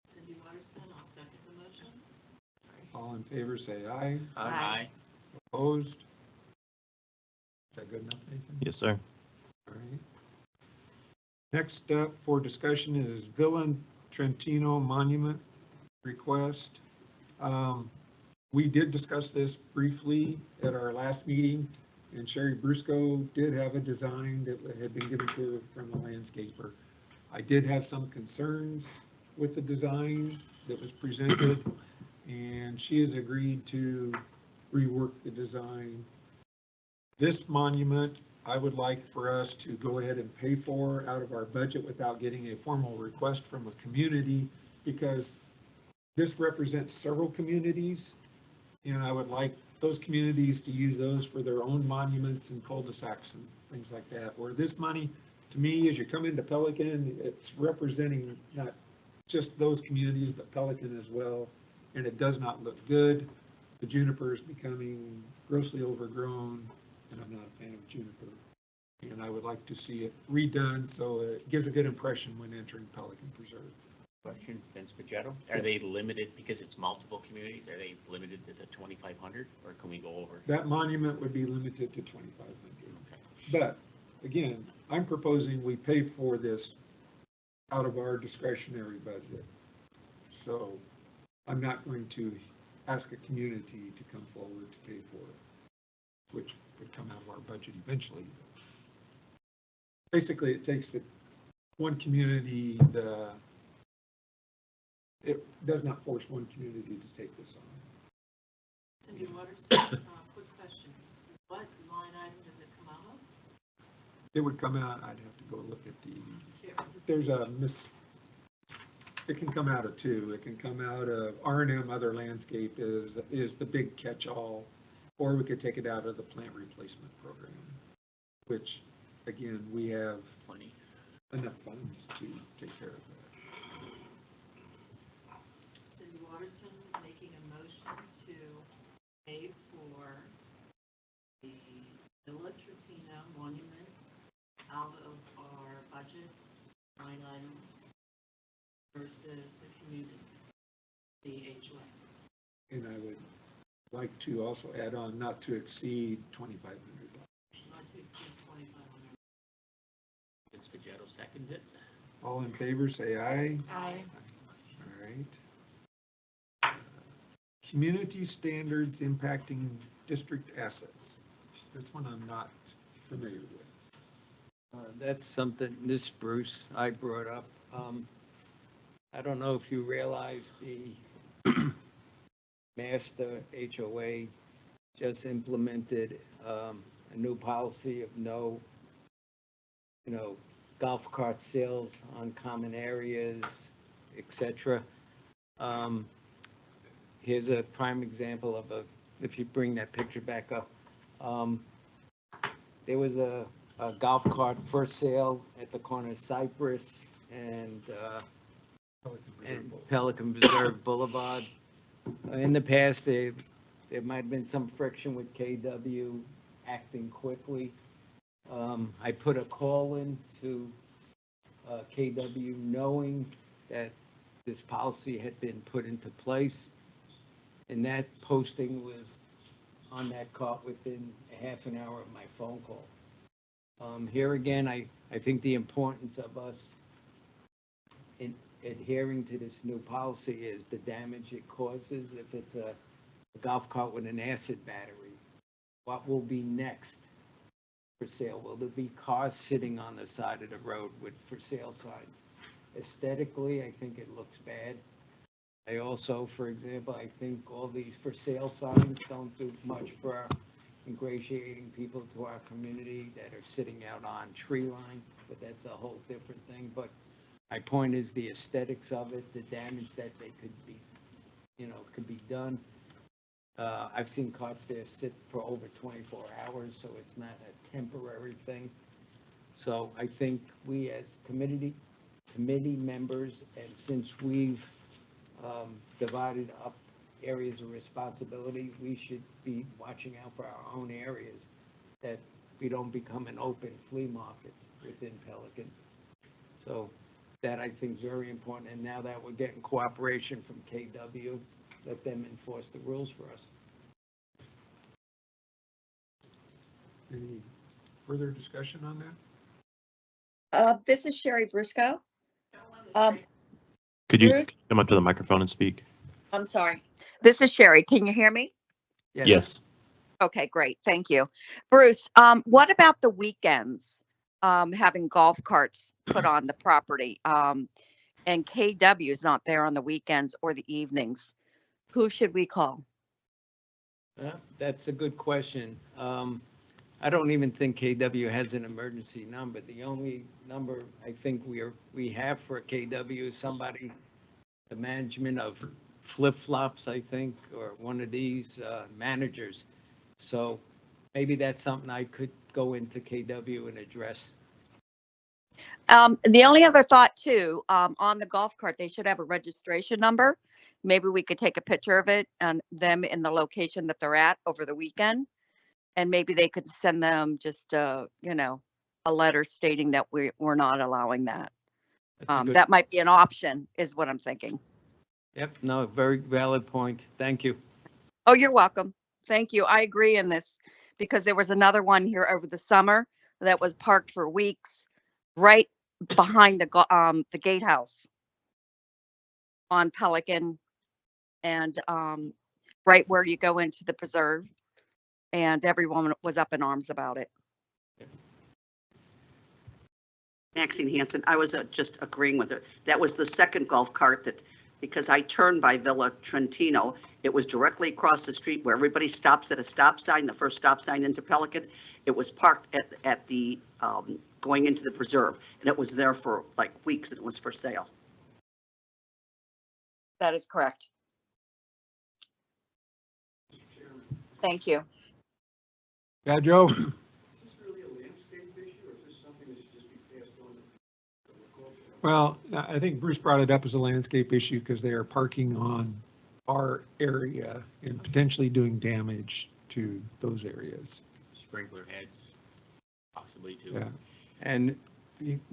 Cindy Waterston, I'll second the motion. All in favor, say aye. aye. Opposed? Is that good enough, Nathan? Yes, sir. All right. Next up for discussion is Villa Trentino Monument request. We did discuss this briefly at our last meeting, and Sherry Brusco did have a design that had been given to her from the landscaper. I did have some concerns with the design that was presented, and she has agreed to rework the design. This monument, I would like for us to go ahead and pay for out of our budget without getting a formal request from a community, because this represents several communities, and I would like those communities to use those for their own monuments and cul-de-sacs and things like that, where this money, to me, as you come into Pelican, it's representing not just those communities, but Pelican as well, and it does not look good. The juniper is becoming grossly overgrown, and I'm not a fan of juniper. And I would like to see it redone so it gives a good impression when entering Pelican Preserve. Question, Vince Pagetto, are they limited, because it's multiple communities, are they limited to the 2,500, or can we go over? That monument would be limited to 2,500. Okay. But again, I'm proposing we pay for this out of our discretionary budget. So I'm not going to ask a community to come forward to pay for it, which would come out of our budget eventually. Basically, it takes the one community, it does not force one community to take this on. Cindy Waters, quick question. What line item does it come out of? It would come out, I'd have to go look at there's it can come out of two. It can come out of R&M, other landscape is the big catch-all, or we could take it out of the plant replacement program, which, again, we have Plenty. enough funds to take care of that. Cindy Watterson making a motion to pay for the Villa Trattina monument out of our budget line items versus the community, the HOA. And I would like to also add on not to exceed $2,500. Not to exceed 2,500. Vince Pagetto seconds it. All in favor, say aye. Aye. All right. Community standards impacting district assets. This one I'm not familiar with. That's something, this Bruce, I brought up. I don't know if you realize the master HOA just implemented a new policy of no, golf cart sales on common areas, etc. Here's a prime example of if you bring that picture back up. There was a golf cart for sale at the corner of Cypress and Pelican Preserve Boulevard. In the past, there might have been some friction with KW acting quickly. I put a call in to KW knowing that this policy had been put into place, and that posting was on that cart within a half an hour of my phone call. Here again, I think the importance of us in adhering to this new policy is the damage it causes if it's a golf cart with an acid battery. What will be next for sale? Will there be cars sitting on the side of the road with for sale signs? Aesthetically, I think it looks bad. I also, for example, I think all these for sale signs don't do much for ingratiating people to our community that are sitting out on tree line, but that's a whole different thing. But my point is the aesthetics of it, the damage that they could be, could be done. I've seen carts there sit for over 24 hours, so it's not a temporary thing. So I think we as committee members, and since we've divided up areas of responsibility, we should be watching out for our own areas, that we don't become an open flea market within Pelican. So that I think is very important. And now that we're getting cooperation from KW, let them enforce the rules for us. Any further discussion on that? This is Sherry Briscoe. Could you Bruce? come up to the microphone and speak? I'm sorry. This is Sherry. Can you hear me? Yes. Okay, great. Thank you. Bruce, what about the weekends, having golf carts put on the property? And KW is not there on the weekends or the evenings. Who should we call? That's a good question. I don't even think KW has an emergency number. The only number I think we have for KW is somebody, the management of flip-flops, I think, or one of these managers. So maybe that's something I could go into KW and address. The only other thought too, on the golf cart, they should have a registration number. Maybe we could take a picture of it and them in the location that they're at over the weekend. And maybe they could send them just, you know, a letter stating that we're not allowing that. That's a good, That might be an option, is what I'm thinking. yep, no, very valid point. Thank you. Oh, you're welcome. Thank you. I agree in this because there was another one here over the summer that was parked for weeks right behind the gatehouse on Pelican and right where you go into the preserve. And everyone was up in arms about it. Maxine Hanson, I was just agreeing with her. That was the second golf cart that, because I turned by Villa Trentino, it was directly across the street where everybody stops at a stop sign, the first stop sign into Pelican. It was parked at the, going into the preserve, and it was there for like weeks, and it was for sale. That is correct. Thank you. Yeah, Joe? Is this really a landscape issue, or is this something that should just be passed on to the culture? Well, I think Bruce brought it up as a landscape issue because they are parking on our area and potentially doing damage to those areas. Sprinkler heads, possibly too. Yeah. And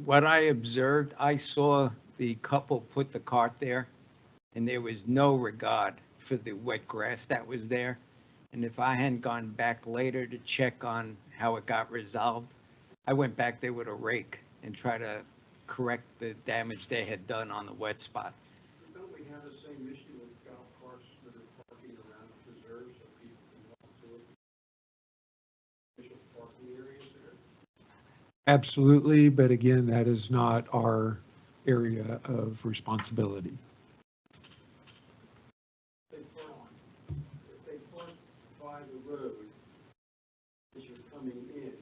what I observed, I saw the couple put the cart there, and there was no regard for the wet grass that was there. And if I hadn't gone back later to check on how it got resolved, I went back there with a rake and try to correct the damage they had done on the wet spot. Don't we have the same issue with golf carts that are parking around the preserve so people can walk through it? Official parking areas there? Absolutely, but again, that is not our area of responsibility. If they park by the road as you're coming in,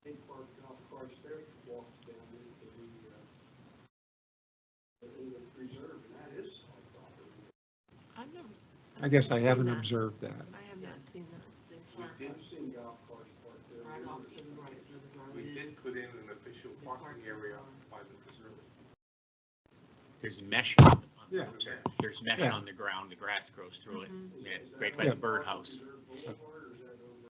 they park golf carts there to walk down into the preserve, and that is our property. I've never. I guess I seen haven't that. observed that. I have not seen that. They park I've seen golf carts parked there. right off to the right where the road We did is. put in an official parking area by the preserve. There's mesh on the, Yeah. there's mesh Yeah. on the ground, the grass grows through it, Mhm. yeah, Is that right by Yeah. the birdhouse, Preserve Boulevard, or is that over?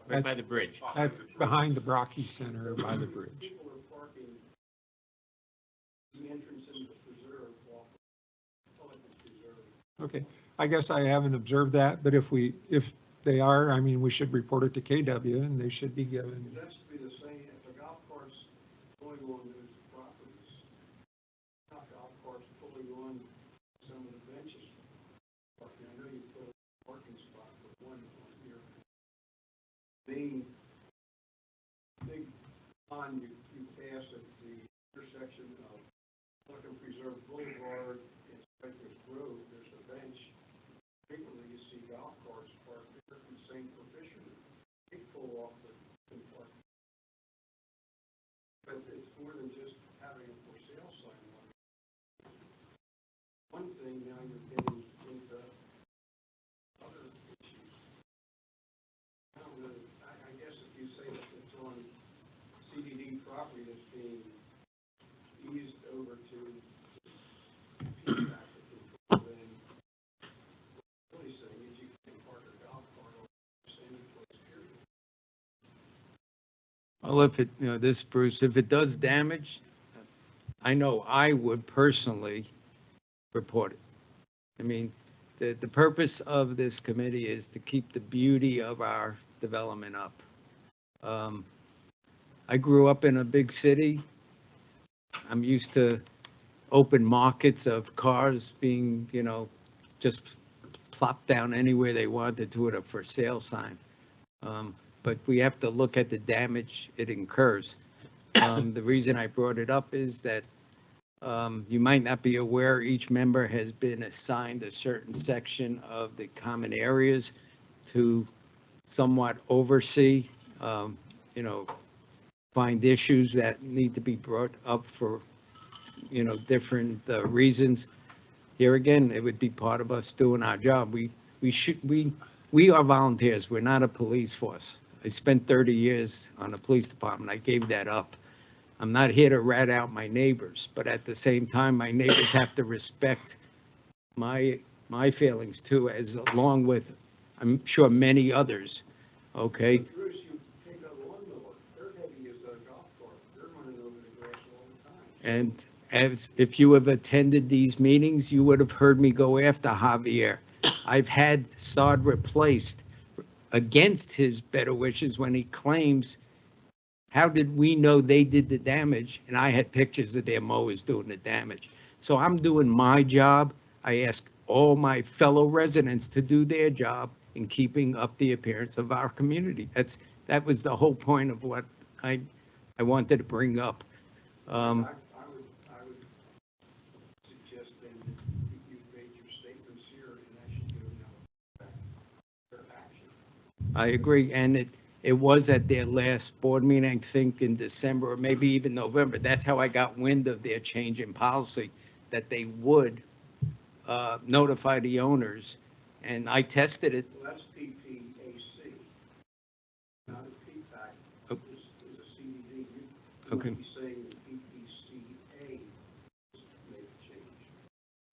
right by That's- the bridge. That's behind the Brocky Center by the bridge. People are parking the entrance into the preserve off Pelican Preserve. Okay, I guess I haven't observed that, but if they are, I mean, we should report it to KW and they should be given. Because that should be the same, if a golf cart's going on those properties, not golf carts pulling on some of the benches. Parking. I know you put a parking spot for one on your main big pond you pass at the intersection of Pelican Preserve Boulevard and Cypress Grove, there's a bench. Frequently you see golf carts parked there, and same for fishermen. They pull off the park. But it's more than just having a for sale sign on it. One thing, now you're getting into other issues. I don't know, I guess if you say that it's on CDD property that's being eased over to feedback, then really saying is you can park a golf cart on any place, period. Well, if it, this, Bruce, if it does damage, I know I would personally report it. I mean, the purpose of this committee is to keep the beauty of our development up. I grew up in a big city. I'm used to open markets of cars being, just plopped down anywhere they wanted to with a for sale sign. But we have to look at the damage it incurs. The reason I brought it up is that You might not be aware, each member has been assigned a certain section of the common areas to somewhat oversee, you know, find issues that need to be brought up for, you know, different reasons. Here again, it would be part of us doing our job. We are volunteers. We're not a police force. I spent 30 years on the police department. I gave that up. I'm not here to rat out my neighbors, but at the same time, my neighbors have to respect my feelings too, as along with, I'm sure, many others, okay? But Bruce, you take a lawnmower, they're heavy as a golf cart, they're running over the grass all the time. And as, if you have attended these meetings, you would have heard me go after Javier. I've had sod replaced against his better wishes when he claims, how did we know they did the damage? And I had pictures of their mowers doing the damage. So I'm doing my job. I ask all my fellow residents to do their job in keeping up the appearance of our community. That was the whole point of what I wanted to bring up. I would suggest then that you've made your statements here and that should go now their action. I agree, and it was at their last board meeting, I think in December or maybe even November. That's how I got wind of their change in policy, that they would notify the owners, and I tested it. Well, that's PPAC, not a PPAC. Oh. This is a CDD. You Okay. might be saying that PPCA made a change.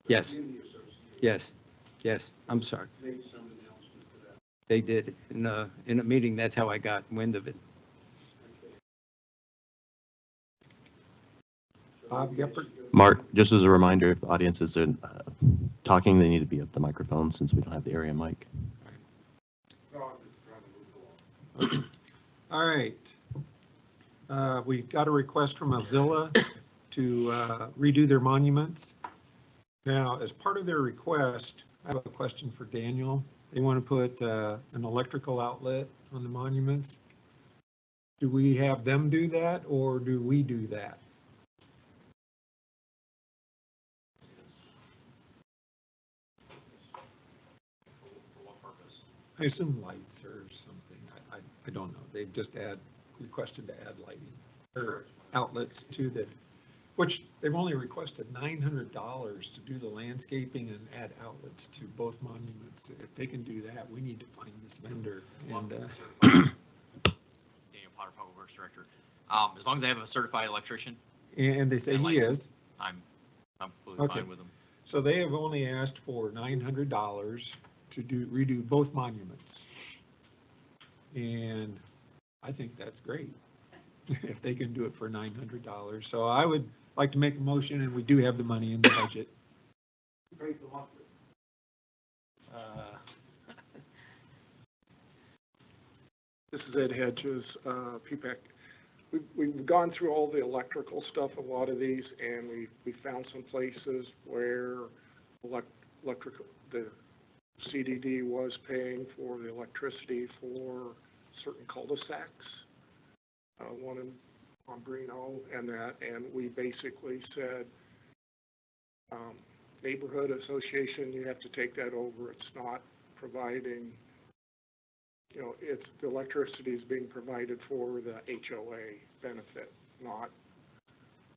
The Yes. Community Association Yes, I'm sorry. made some announcement to that. They did, in a meeting, that's how I got wind of it. Okay. So Bob maybe it Gephardt? should go- Mark, just as a reminder, if the audiences are talking, they need to be up the microphone since we don't have the area mic. All right. We got a request from a villa to redo their monuments. Now, as part of their request, I have a question for Daniel. They want to put an electrical outlet on the monuments. Do we have them do that, or do we do that? For what purpose? I assume lights or something. I don't know. They've just requested to add lighting or outlets to the, which they've only requested $900 to do the landscaping and add outlets to both monuments. If they can do that, we need to find this vendor. And Daniel Potter, Public Works Director. As long as they have a certified electrician, and they say and he licensed. is. I'm completely Okay. fine with them. So they have only asked for $900 to redo both monuments. And I think that's great, if they can do it for $900. So I would like to make a motion, and we do have the money in the budget. Who pays the monthly? This is Ed Hedges, PPAC. We've gone through all the electrical stuff, a lot of these, and we found some places where electrical, the CDD was paying for the electricity for certain cul-de-sacs, one on Brino and that, and we basically said, neighborhood association, you have to take that over. It's not providing, you know, it's, the electricity is being provided for the HOA benefit, not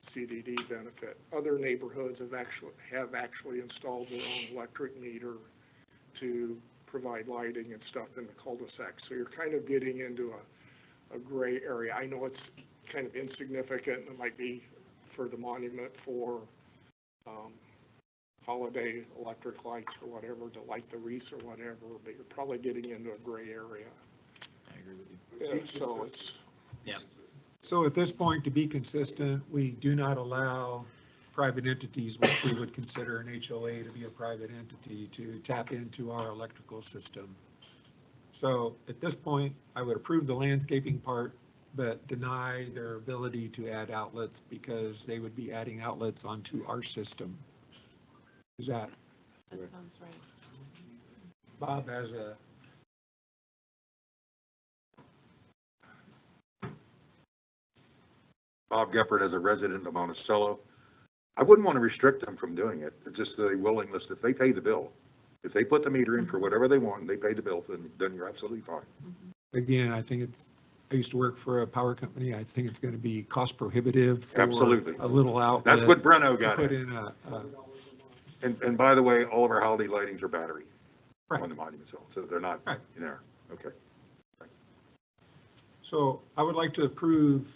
CDD benefit. Other neighborhoods have actually installed their own electric meter to provide lighting and stuff in the cul-de-sac. So you're kind of getting into a gray area. I know it's kind of insignificant. It might be for the monument for holiday electric lights or whatever, to light the wreaths or whatever, but you're probably getting into a gray area. I agree with you. Yeah, so it's, So at this point, to be consistent, we do not allow private entities, which we would consider an HOA to be a private entity, to tap into our electrical system. So at this point, I would approve the landscaping part, but deny their ability to add outlets because they would be adding outlets onto our system. Is that, That sounds right. Bob has a, Bob Gephardt, as a resident of Monticello. I wouldn't want to restrict them from doing it. It's just the willingness, if they pay the bill. If they put the meter in for whatever they want and they pay the bill, then you're absolutely fine. Again, I think I used to work for a power company. I think it's going to be cost prohibitive for Absolutely. a little outlet. That's what Breno to got put in. in And by the way, all of our holiday lightings are battery Right. on the Monument Hill, so they're not Right. in there. Okay. So I would like to approve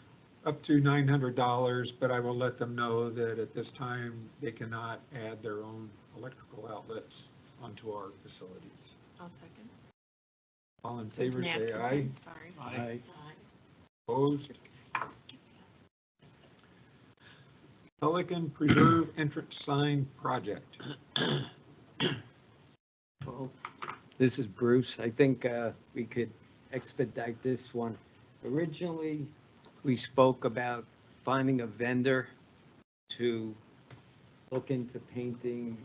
up to $900, but I will let them know that at this time, they cannot add their own electrical outlets onto our facilities. I'll second. All in Susan favor, say aye. Atkinson, sorry. Aye. Opposed? Pelican Preserve entrance sign project. Well, this is Bruce. I think we could expedite this one. Originally, we spoke about finding a vendor to look into painting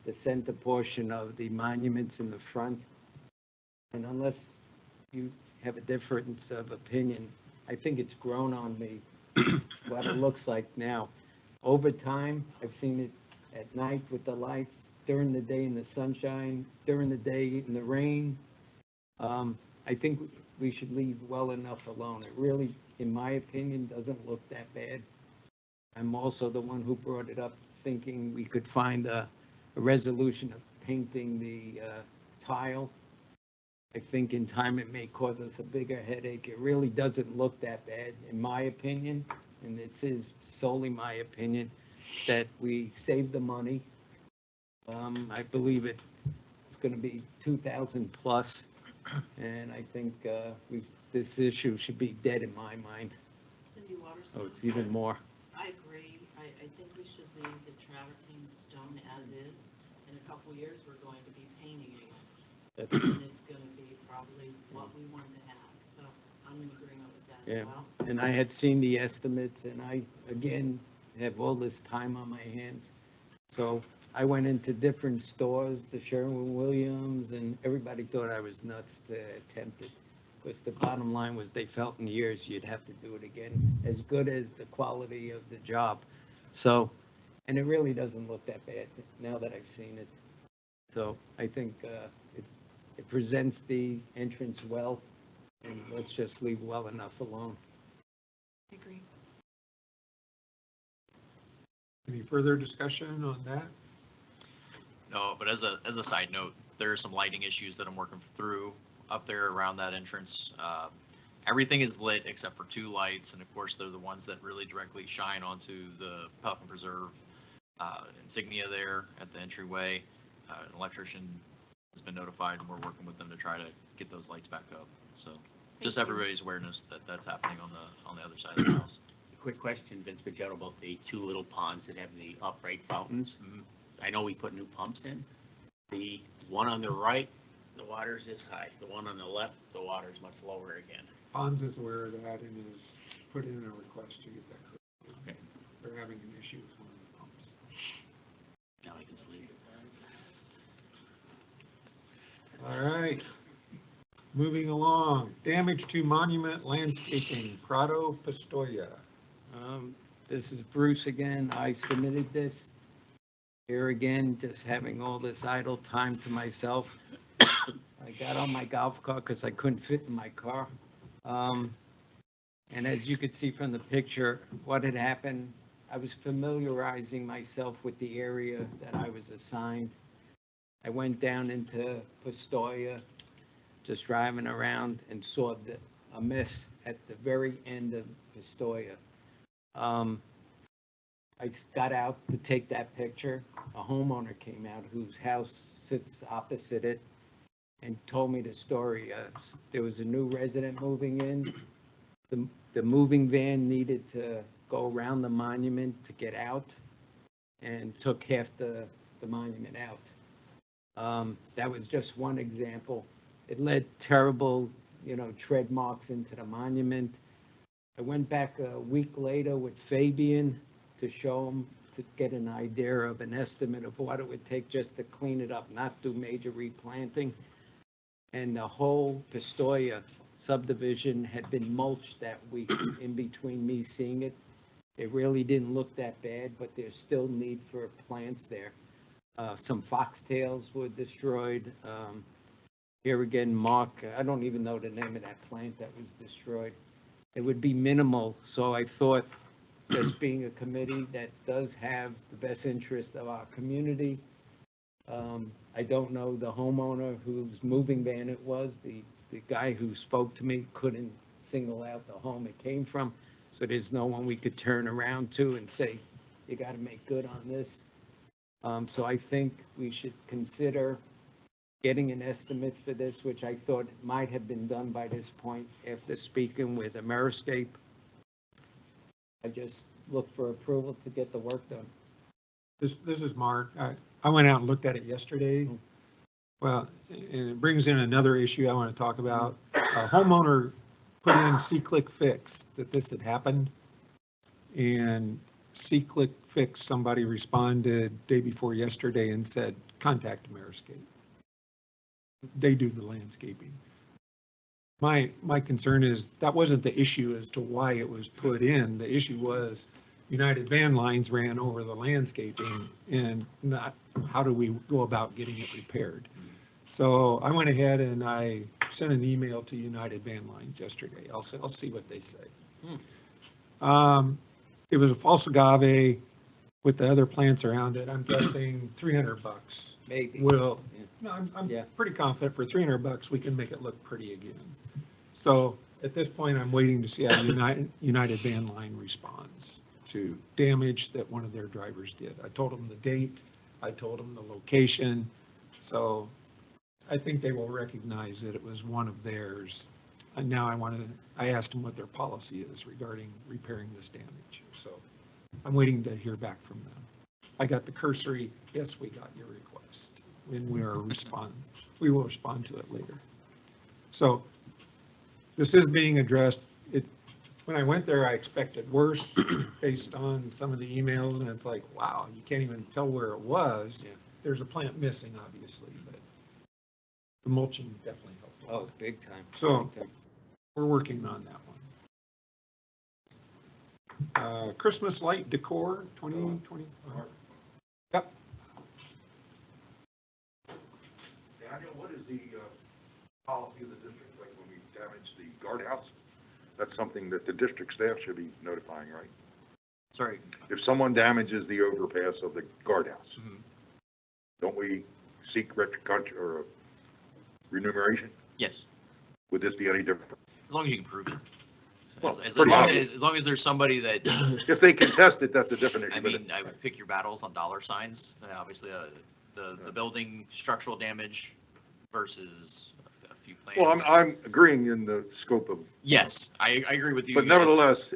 the center portion of the monuments in the front. And unless you have a difference of opinion, I think it's grown on me what it looks like now. Over time, I've seen it at night with the lights, during the day in the sunshine, during the day in the rain. I think we should leave well enough alone. It really, in my opinion, doesn't look that bad. I'm also the one who brought it up, thinking we could find a resolution of painting the tile. I think in time it may cause us a bigger headache. It really doesn't look that bad, in my opinion, and this is solely my opinion, that we save the money. I believe it's going to be 2,000 plus, and I think this issue should be dead in my mind. Cindy Watterson. Oh, it's even more. I agree. I think we should leave the travertine stone as is. In a couple years, we're going to be painting it. And it's going to be probably what we want to have. So I'm in agreement with that Yeah, as well. and I had seen the estimates, and I, again, have all this time on my hands. So I went into different stores, the Sherwin-Williams, and everybody thought I was nuts to attempt it. Because the bottom line was they felt in years you'd have to do it again, as good as the quality of the job. So, and it really doesn't look that bad now that I've seen it. So I think it presents the entrance well, and let's just leave well enough alone. I agree. Any further discussion on that? No, but as a side note, there are some lighting issues that I'm working through up there around that entrance. Everything is lit except for two lights, and of course, they're the ones that really directly shine onto the Pelican Preserve insignia there at the entryway. An electrician has been notified, and we're working with them to try to get those lights back up. So just Thank you. everybody's awareness that that's happening on the other side of the house. Quick question, Vince Pagetto, about the two little ponds that have the upright fountains. Mhm. I know we put new pumps in. The one on the right, the water's this high. The one on the left, the water's much lower again. Ponds is aware of that and has put in a request to get that corrected. Okay. They're having an issue with one of the pumps. Now I can sleep. All right. Moving along, damage to monument landscaping, Prado Pistoia. This is Bruce again. I submitted this. Here again, just having all this idle time to myself. I got on my golf cart because I couldn't fit in my car. And as you could see from the picture, what had happened, I was familiarizing myself with the area that I was assigned. I went down into Pistoia, just driving around, and saw a mess at the very end of Pistoia. I got out to take that picture. A homeowner came out whose house sits opposite it and told me the story. There was a new resident moving in. The moving van needed to go around the monument to get out and took half the monument out. That was just one example. It led terrible, tread marks into the monument. I went back a week later with Fabian to show him, to get an idea of an estimate of what it would take just to clean it up, not do major replanting. And the whole Pistoia subdivision had been mulched that week in between me seeing it. It really didn't look that bad, but there's still need for plants there. Some foxtails were destroyed. Here again, Mark, I don't even know the name of that plant that was destroyed. It would be minimal, so I thought, just being a committee that does have the best interest of our community. I don't know the homeowner whose moving van it was. The guy who spoke to me couldn't single out the home it came from. So there's no one we could turn around to and say, you got to make good on this. So I think we should consider getting an estimate for this, which I thought might have been done by this point after speaking with Ameriscape. I just look for approval to get the work done. This is Mark. I went out and looked at it yesterday. Well, and it brings in another issue I want to talk about. A homeowner put in C-Click Fix that this had happened. And C-Click Fix, somebody responded day before yesterday and said, contact Ameriscape. They do the landscaping. My concern is that wasn't the issue as to why it was put in. The issue was United Van Lines ran over the landscaping and not how do we go about getting it repaired. So I went ahead and I sent an email to United Van Lines yesterday. I'll see what they say. It was a false agave with the other plants around it. I'm guessing $300. Maybe. No, I'm Yeah. pretty confident for $300 we can make it look pretty again. So at this point, I'm waiting to see how United Van Line responds to damage that one of their drivers did. I told them the date, I told them the location. So I think they will recognize that it was one of theirs. And now I asked them what their policy is regarding repairing this damage. So I'm waiting to hear back from them. I got the cursory, yes, we got your request, and we will respond to it later. So this is being addressed. When I went there, I expected worse based on some of the emails, and it's like, wow, you can't even tell where it was. Yeah. There's a plant missing, obviously, but the mulching definitely helped. Oh, big time. So big time. we're working on that one. Christmas light decor 2020. Yep. Daniel, what is the policy of the district, like when we damage the guardhouse? That's something that the district staff should be notifying, right? Sorry. If someone damages the overpass of the guardhouse, Mhm. don't we seek retribution or remuneration? Yes, Would this be any different? as long as you can prove it. Well, As it's pretty long obvious. as long as there's somebody that, If they contest it, that's a different issue. I but mean, I would pick your battles on dollar signs. Obviously, the building structural damage versus a few plants. Well, I'm agreeing in the scope of, Yes, I agree with you. but It's- nevertheless,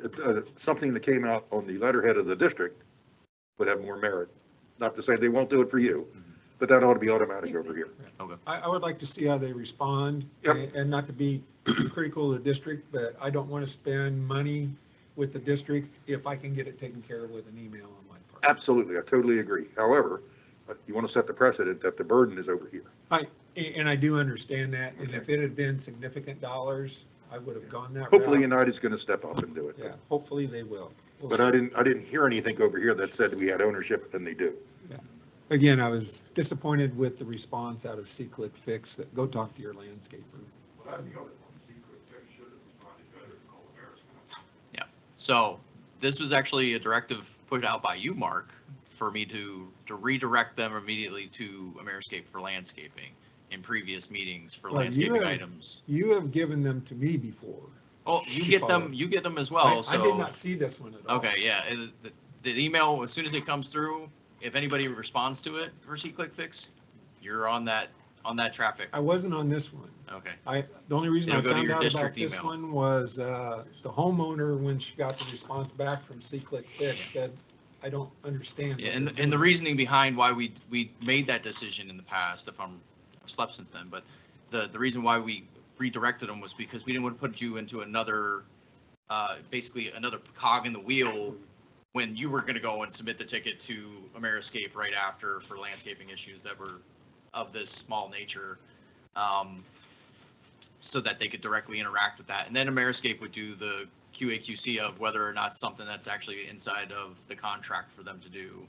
something that came out on the letterhead of the district would have more merit. Not to say they won't do it for you, but that ought to be automatic over here. Okay. I would like to see how they respond, Yep. and not to be critical of the district, but I don't want to spend money with the district if I can get it taken care of with an email on my part. Absolutely, I totally agree. However, you want to set the precedent that the burden is over here. And I do understand that, and if it had been significant dollars, I would have gone that route. Hopefully United's going to step up and do it. Yeah, hopefully they will. We'll But see. I didn't hear anything over here that said we had ownership, and they do. Again, I was disappointed with the response out of C-Click Fix that go talk to your landscaper. Well, that's the other one. Secret, they should have responded better to call American. Yeah. So this was actually a directive put out by you, Mark, for me to redirect them immediately to Ameriscape for landscaping in previous meetings for Well, you landscaping have- items. You have given them to me before. Oh, you get them as well. I So did not see this one at all. okay, yeah. The email, as soon as it comes through, if anybody responds to it for C-Click Fix, you're on that traffic. I wasn't on this one. Okay. The only reason I It'll go to found your out about district this email. one was the homeowner, when she got the response back from C-Click Fix, said, I don't understand. Yeah, what and they're the doing." reasoning behind why we made that decision in the past, I've slept since then, but the reason why we redirected them was because we didn't want to put you into another, basically another cog in the wheel when you were going to go and submit the ticket to Ameriscape right after for landscaping issues that were of this small nature, so that they could directly interact with that. And then Ameriscape would do the QA/QC of whether or not something that's actually inside of the contract for them to do.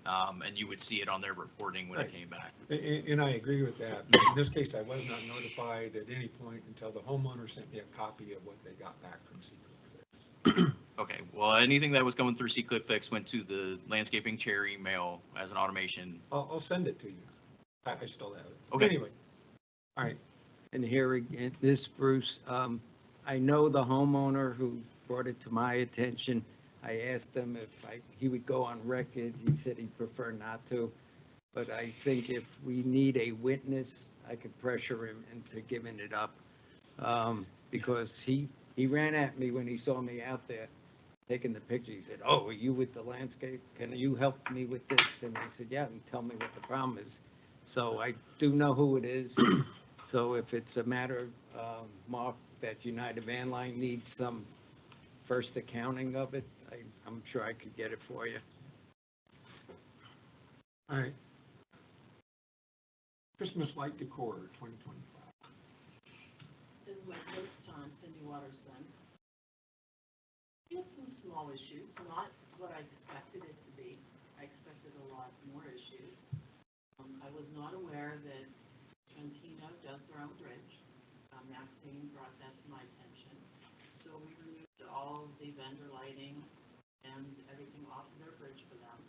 And you would see it on their reporting when it Right. came back. And I agree with that. But in this case, I was not notified at any point until the homeowner sent me a copy of what they got back from Secret. Okay, well, anything that was going through C-Clip Fix went to the landscaping chair email as an automation. I'll send it to you. I still have it. Okay. Anyway, all right. And here again, this, Bruce, I know the homeowner who brought it to my attention. I asked him if he would go on record. He said he'd prefer not to. But I think if we need a witness, I could pressure him into giving it up. Because he ran at me when he saw me out there taking the picture. He said, "Oh, are you with the landscape? Can you help me with this?" And I said, "Yeah, and tell me what the problem is." So I do know who it is. So if it's a matter, Mark, that United Van Line needs some first accounting of it, I'm sure I could get it for you. All right. Christmas light decor 2025. This is my first time, Cindy Watterson. We had some small issues, not what I expected it to be. I expected a lot more issues. I was not aware that Trentino does their own bridge. Maxine brought that to my attention. So we removed all the vendor lighting and everything off of their bridge for them.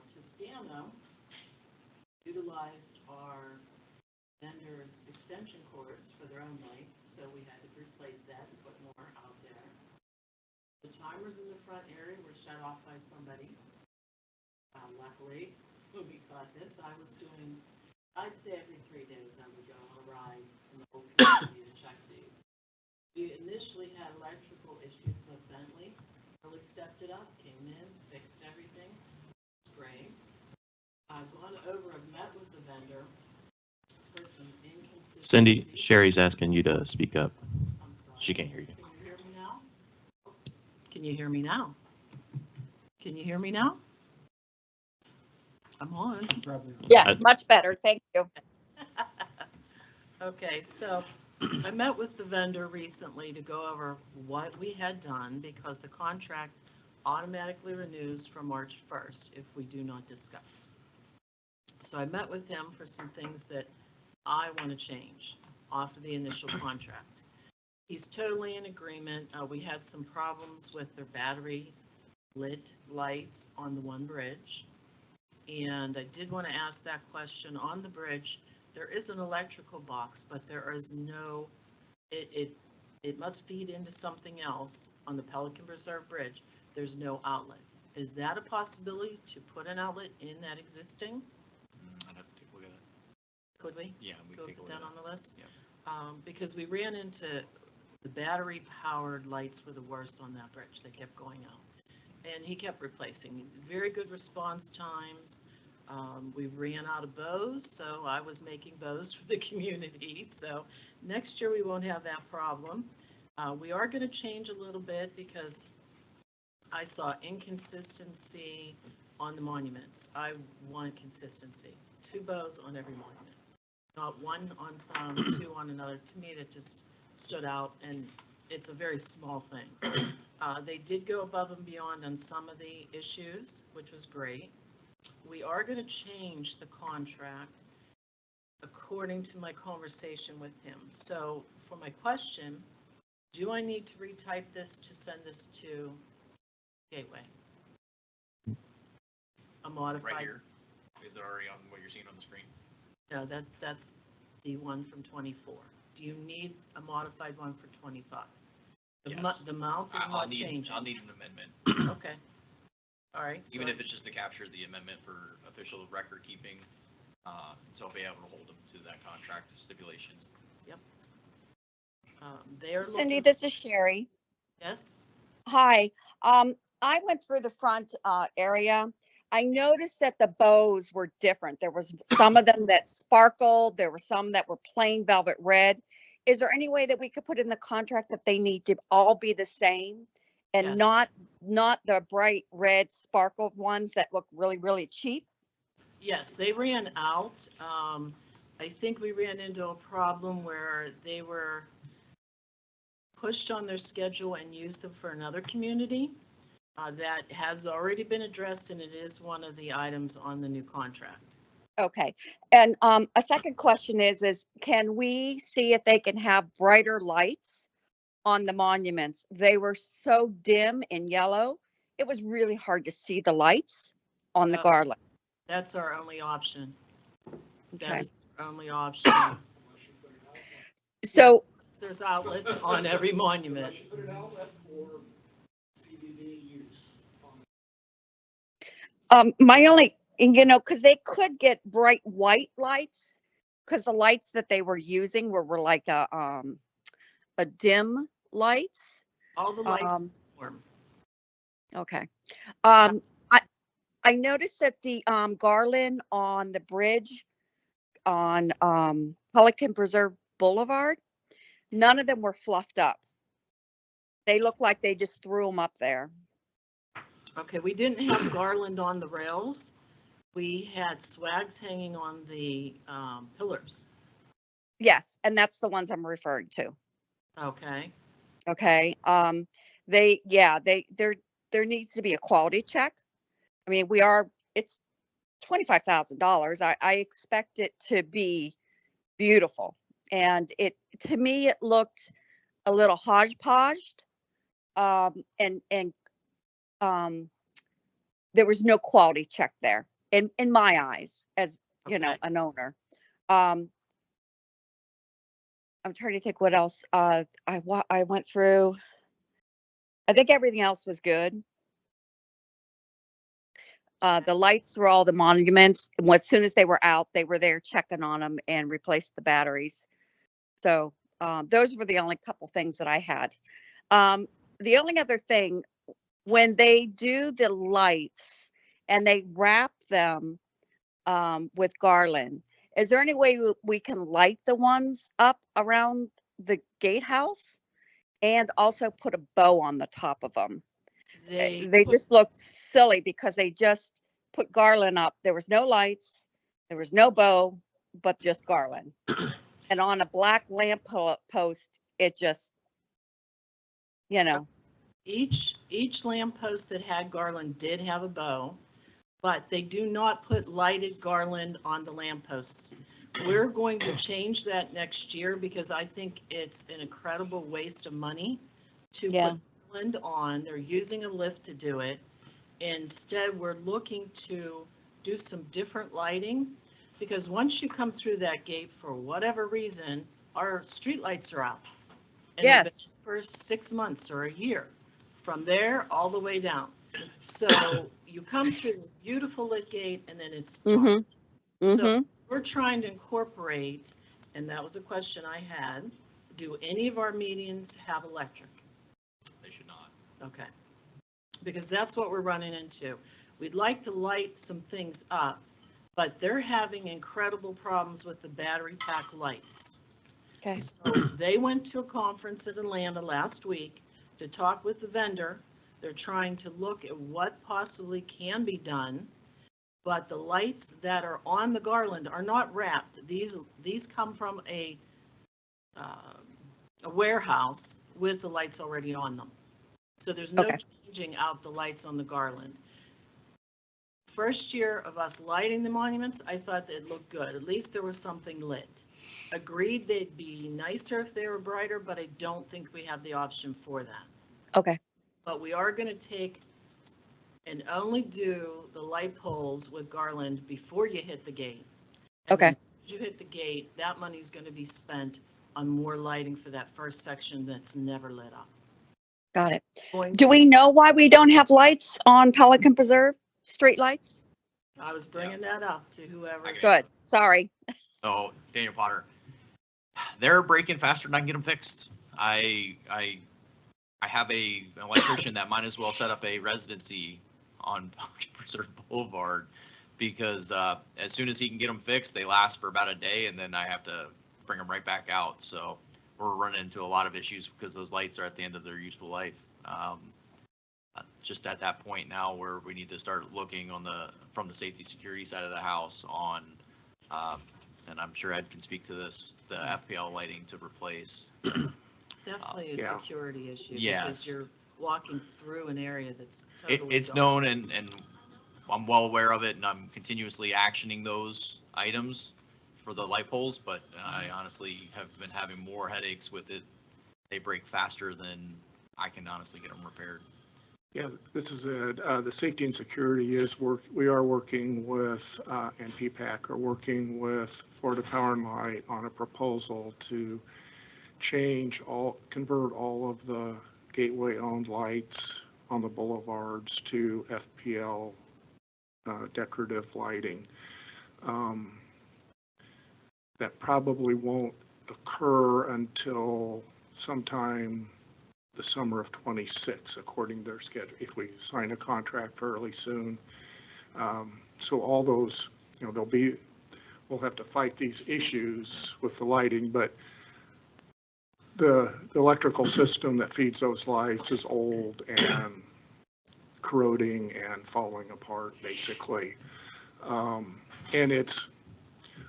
Toscano utilized our vendors' extension cords for their own lights, so we had to replace that and put more out there. The timers in the front area were shut off by somebody. Luckily, when we caught this, I'd say every 3 days I would go on a ride in the whole community to check these. We initially had electrical issues with Bentley, really stepped it up, came in, fixed everything. Great. I've gone over, I've met with the vendor for some inconsistencies. Cindy, Sherry's asking you to speak up. I'm sorry. She can't hear you. Can you hear me now? Can you hear me now? Can you hear me now? I'm on. Probably not. Yes, much better. Thank you. Okay, so I met with the vendor recently to go over what we had done because the contract automatically renews from March 1st if we do not discuss. So I met with him for some things that I want to change off of the initial contract. He's totally in agreement. We had some problems with their battery lit lights on the one bridge. And I did want to ask that question on the bridge. There is an electrical box, but there is no, it must feed into something else on the Pelican Reserve Bridge. There's no outlet. Is that a possibility to put an outlet in that existing? I'd have to take a look at it. Could we? Yeah, we Go can take a put look that at on the list? Yeah. Because we ran into the battery powered lights were the worst on that bridge. They kept going out. And he kept replacing. Very good response times. We ran out of bows, so I was making bows for the community. So next year we won't have that problem. We are going to change a little bit because I saw inconsistency on the monuments. I want consistency. 2 bows on every monument, not 1 on some, 2 on another. To me, that just stood out, and it's a very small thing. They did go above and beyond on some of the issues, which was great. We are going to change the contract according to my conversation with him. So for my question, do I need to retype this to send this to Gateway? A modified? Right here. Is it already on what you're seeing on the screen? No, that's the one from 24. Do you need a modified one for 25? Yes. The amount is I'll not need, changing. I'll need an amendment, Okay. All right. even so- if it's just to capture the amendment for official record keeping. So I'll be able to hold them to that contract stipulations. They are Cindy, looking, this is Sherry. yes? Hi. I went through the front area. I noticed that the bows were different. There was some of them that sparkled. There were some that were plain velvet red. Is there any way that we could put in the contract that they need to all be the same and Yes. not the bright red sparkled ones that look really, really cheap? Yes, they ran out. I think we ran into a problem where they were pushed on their schedule and used them for another community. That has already been addressed, and it is one of the items on the new contract. Okay. And a second question is can we see if they can have brighter lights on the monuments? They were so dim in yellow. It was really hard to see the lights on the garland. That's our only option. That Okay. is our only option. So There's outlets on every monument. Put an outlet for CBD use. my only, because they could get bright white lights, because the lights that they were using were like a dim lights. All the lights warm. Okay. I noticed that the garland on the bridge on Pelican Preserve Boulevard, none of them were fluffed up. They look like they just threw them up there. Okay, we didn't have garland on the rails. We had swags hanging on the pillars. Yes, and that's the ones I'm referring to. Okay. Okay. There needs to be a quality check. I mean, it's $25,000. I expect it to be beautiful. And to me, it looked a little hodgepodged. And there was no quality check there in my eyes as, an owner. I'm trying to think what else. I went through. I think everything else was good. The lights through all the monuments, as soon as they were out, they were there checking on them and replaced the batteries. So those were the only couple things that I had. The only other thing, when they do the lights and they wrap them with garland, is there any way we can light the ones up around the gatehouse and also put a bow on the top of them? They just looked silly because they just put garland up. There was no lights, there was no bow, but just garland. And on a black lamp post, it just, Each lamppost that had garland did have a bow, but they do not put lighted garland on the lampposts. We're going to change that next year because I think it's an incredible waste of money to put garland on. They're using a lift to do it. Instead, we're looking to do some different lighting because once you come through that gate, for whatever reason, our streetlights are out. And yes. For 6 months or a year, from there all the way down. So you come through this beautiful lit gate and then it's dark. So we're trying to incorporate, and that was a question I had, do any of our medians have electric? They should not. Okay. Because that's what we're running into. We'd like to light some things up, but they're having incredible problems with the battery pack lights. Okay. So they went to a conference in Atlanta last week to talk with the vendor. They're trying to look at what possibly can be done, but the lights that are on the garland are not wrapped. These come from a warehouse with the lights already on them. So there's no changing out the lights on the garland. First year of us lighting the monuments, I thought they'd look good. At least there was something lit. Agreed they'd be nicer if they were brighter, but I don't think we have the option for that. Okay. But we are going to take and only do the light poles with garland before you hit the gate. And okay. As you hit the gate, that money's going to be spent on more lighting for that first section that's never lit up. Got it. Do we know why we don't have lights on Pelican Preserve? Street lights? I was bringing that up to whoever. Good. Sorry. Oh, Daniel Potter. They're breaking faster than I can get them fixed. I have an electrician that might as well set up a residency on Pelican Preserve Boulevard because as soon as he can get them fixed, they last for about a day and then I have to bring them right back out. So we're running into a lot of issues because those lights are at the end of their useful life. Just at that point now where we need to start looking from the safety security side of the house on, and I'm sure Ed can speak to this, the FPL lighting to replace. definitely a Yeah. security issue. Yes. Because you're walking through an area that's It, totally it's dark. known and I'm well aware of it and I'm continuously actioning those items for the light poles, but I honestly have been having more headaches with it. They break faster than I can honestly get them repaired. Yeah, this is the safety and security we are working with, and PPAC are working with Florida Power and Light on a proposal to convert all of the gateway-owned lights on the boulevards to FPL decorative lighting. That probably won't occur until sometime the summer of 26, according to their schedule, if we sign a contract fairly soon. So all those, we'll have to fight these issues with the lighting, but the electrical system that feeds those lights is old and corroding and falling apart, basically. And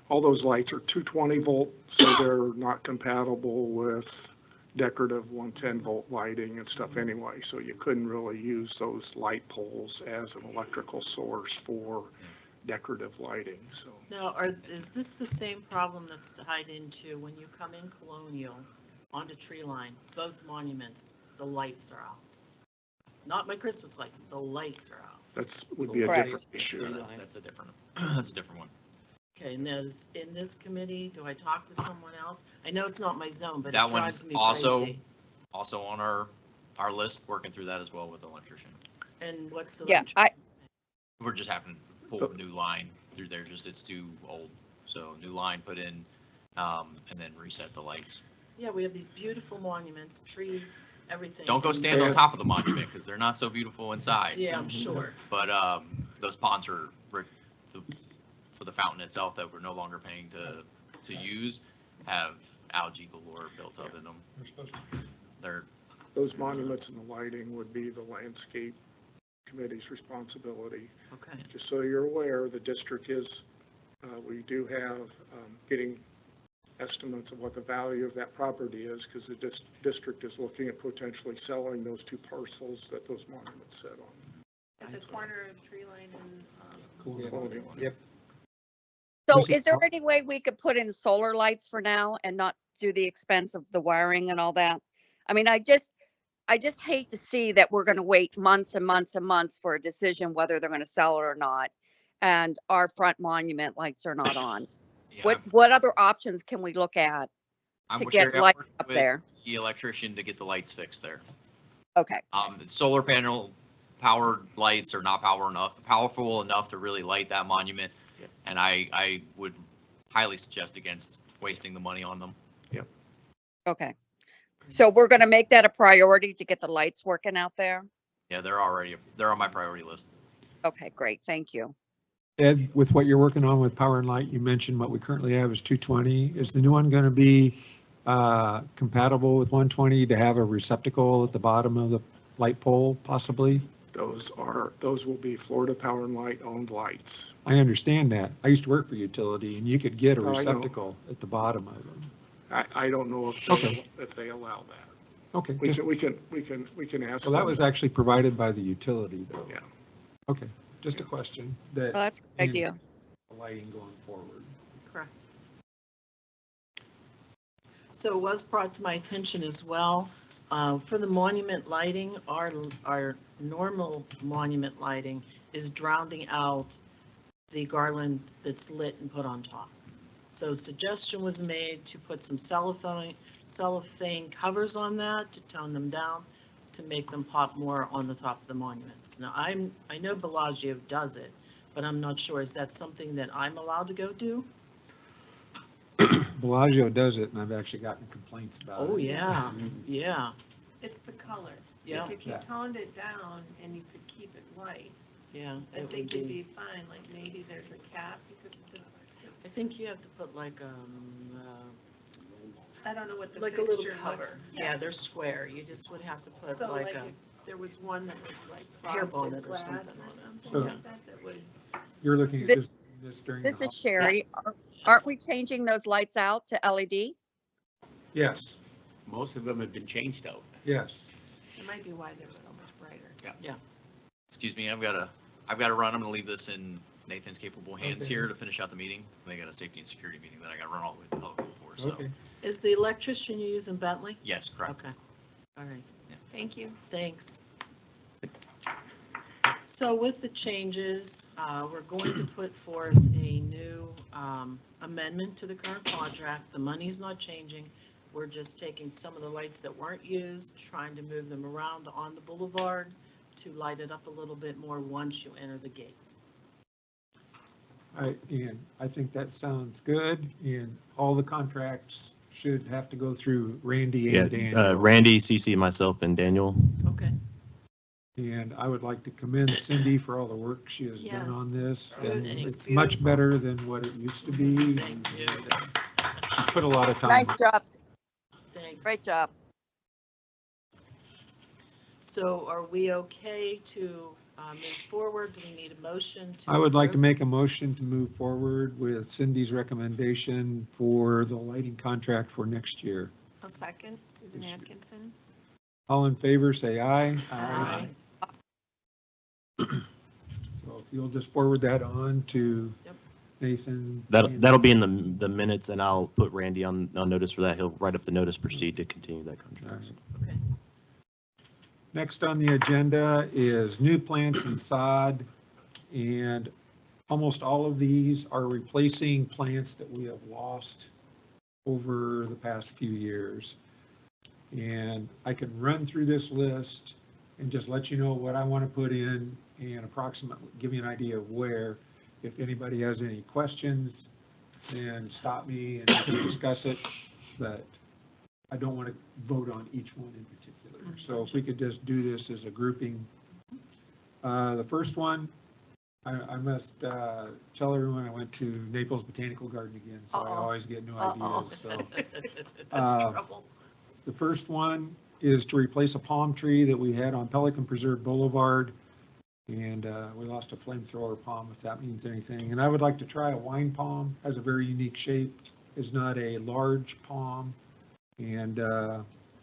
all those lights are 220 volt, so they're not compatible with decorative 110 volt lighting and stuff anyway. So you couldn't really use those light poles as an electrical source for decorative lighting, so. Now, is this the same problem that's tied into when you come in Colonial onto Tree Line, both monuments, the lights are out? Not my Christmas lights, the lights are out. Would be a Right. different issue. That's a different, that's a different one. Okay, and in this committee, do I talk to someone else? I know it's not my zone, but it That drives one's me also, crazy. also on our list, working through that as well with the electrician. And what's the? Yeah, We're just having to pull a new line through there, just it's too old. So new line put in, and then reset the lights. Yeah, we have these beautiful monuments, trees, everything. Don't go and- stand on top of the monument because they're not so beautiful inside. Yeah, I'm sure. But those ponds are for the fountain itself that we're no longer paying to use have algae galore built up in them. They're supposed to. They're Those monuments and the lighting would be the landscape committee's responsibility. Okay. Just so you're aware, the district we do have getting estimates of what the value of that property is, because the district is looking at potentially selling those two parcels that those monuments sit on. At the corner of Tree Line and, Colonial. Yep. so This is is there pro- any way we could put in solar lights for now and not do the expense of the wiring and all that? I mean, I just hate to see that we're going to wait months and months and months for a decision whether they're going to sell it or not, and our front monument lights are not on. yeah, What other options can we look at I'm to with get Sherry. I'm light working up with there? the electrician to get the lights fixed there. Okay, Solar panel powered lights are not powerful enough to really light that monument. And I would highly suggest against wasting the money on them. okay. So we're going to make that a priority to get the lights working out there? Yeah, they're on my priority list. Okay, great, thank you. Ed, with what you're working on with Power and Light, you mentioned what we currently have is 220. Is the new one going to be compatible with 120 to have a receptacle at the bottom of the light pole possibly? Those will be Florida Power and Light owned lights. I understand that. I used to work for utility and you could get a Oh, I know. receptacle at the bottom of them. I don't know Okay. if they allow that. Okay. We just- can ask. So that them. was actually provided by the utility though. Yeah. Okay, just a question that. Well, that's a good idea. Lighting going forward. Correct. So it was brought to my attention as well, for the monument lighting, our normal monument lighting is drowning out the garland that's lit and put on top. So suggestion was made to put some cellophane covers on that to tone them down, to make them pop more on the top of the monuments. Now, I know Bellagio does it, but I'm not sure, is that something that I'm allowed to go do? Bellagio does it and I've actually gotten complaints about it. Oh, yeah, yeah, it's the color. yeah, Like if you Yeah. toned it down and you could keep it white, yeah. I it think would it'd be fine, like maybe there's a cap you could put. I think you have to put like, I don't know what the like a little fixture looks. cover. Yeah, they're square. You just would have to put So like like a, if there was one that was like hair frosted bonnet or glass something or on it. something So- like that, that would. You're looking at this during the. This is Sherry. Yes. Aren't we changing those lights out to LED? Yes, Most of them have been changed out. Yes. It might be why they're so much brighter. Excuse me, I've got to run. I'm going to leave this in Nathan's capable hands Okay. here to finish out the meeting. They got a safety and security meeting that I got to run all the way to Pelican for, so. Okay. Is the electrician you're using Bentley? Yes, correct. Okay, all right, Thank you. thanks. So with the changes, we're going to put forth a new amendment to the current contract. The money's not changing. We're just taking some of the lights that weren't used, trying to move them around on the boulevard to light it up a little bit more once you enter the gate. And I think that sounds good, and all the contracts should have to go through Randy and Yeah, Daniel. Randy, CC, myself, and Daniel. Okay. And I would like to commend Cindy for all the work she has done on this. And Thanks. it's much better than what it used to be. Thank you. She put a lot of time. Nice job. Thanks. Great job. So are we okay to move forward? Do we need a motion to? I would like to approve? make a motion to move forward with Cindy's recommendation for the lighting contract for next year. A second, Susan Atkinson. All in favor, say aye. Aye. So if you'll just forward that on to Yep. Nathan. That'll be in the minutes, and I'll put Randy on notice for that. He'll write up the notice, proceed to continue that contract. Okay. Next on the agenda is new plants and sod, and almost all of these are replacing plants that we have lost over the past few years. And I can run through this list and just let you know what I want to put in and approximately give you an idea of where. If anybody has any questions, then stop me and we can discuss it, but I don't want to vote on each one in particular. So if we could just do this as a grouping. The first one, I must tell everyone I went to Naples Botanical Garden again, so I Uh-oh. always get new Uh-oh. ideas, so. That's Uh, trouble. The first one is to replace a palm tree that we had on Pelican Preserve Boulevard. And we lost a flamethrower palm, if that means anything. And I would like to try a wine palm, has a very unique shape, is not a large palm. And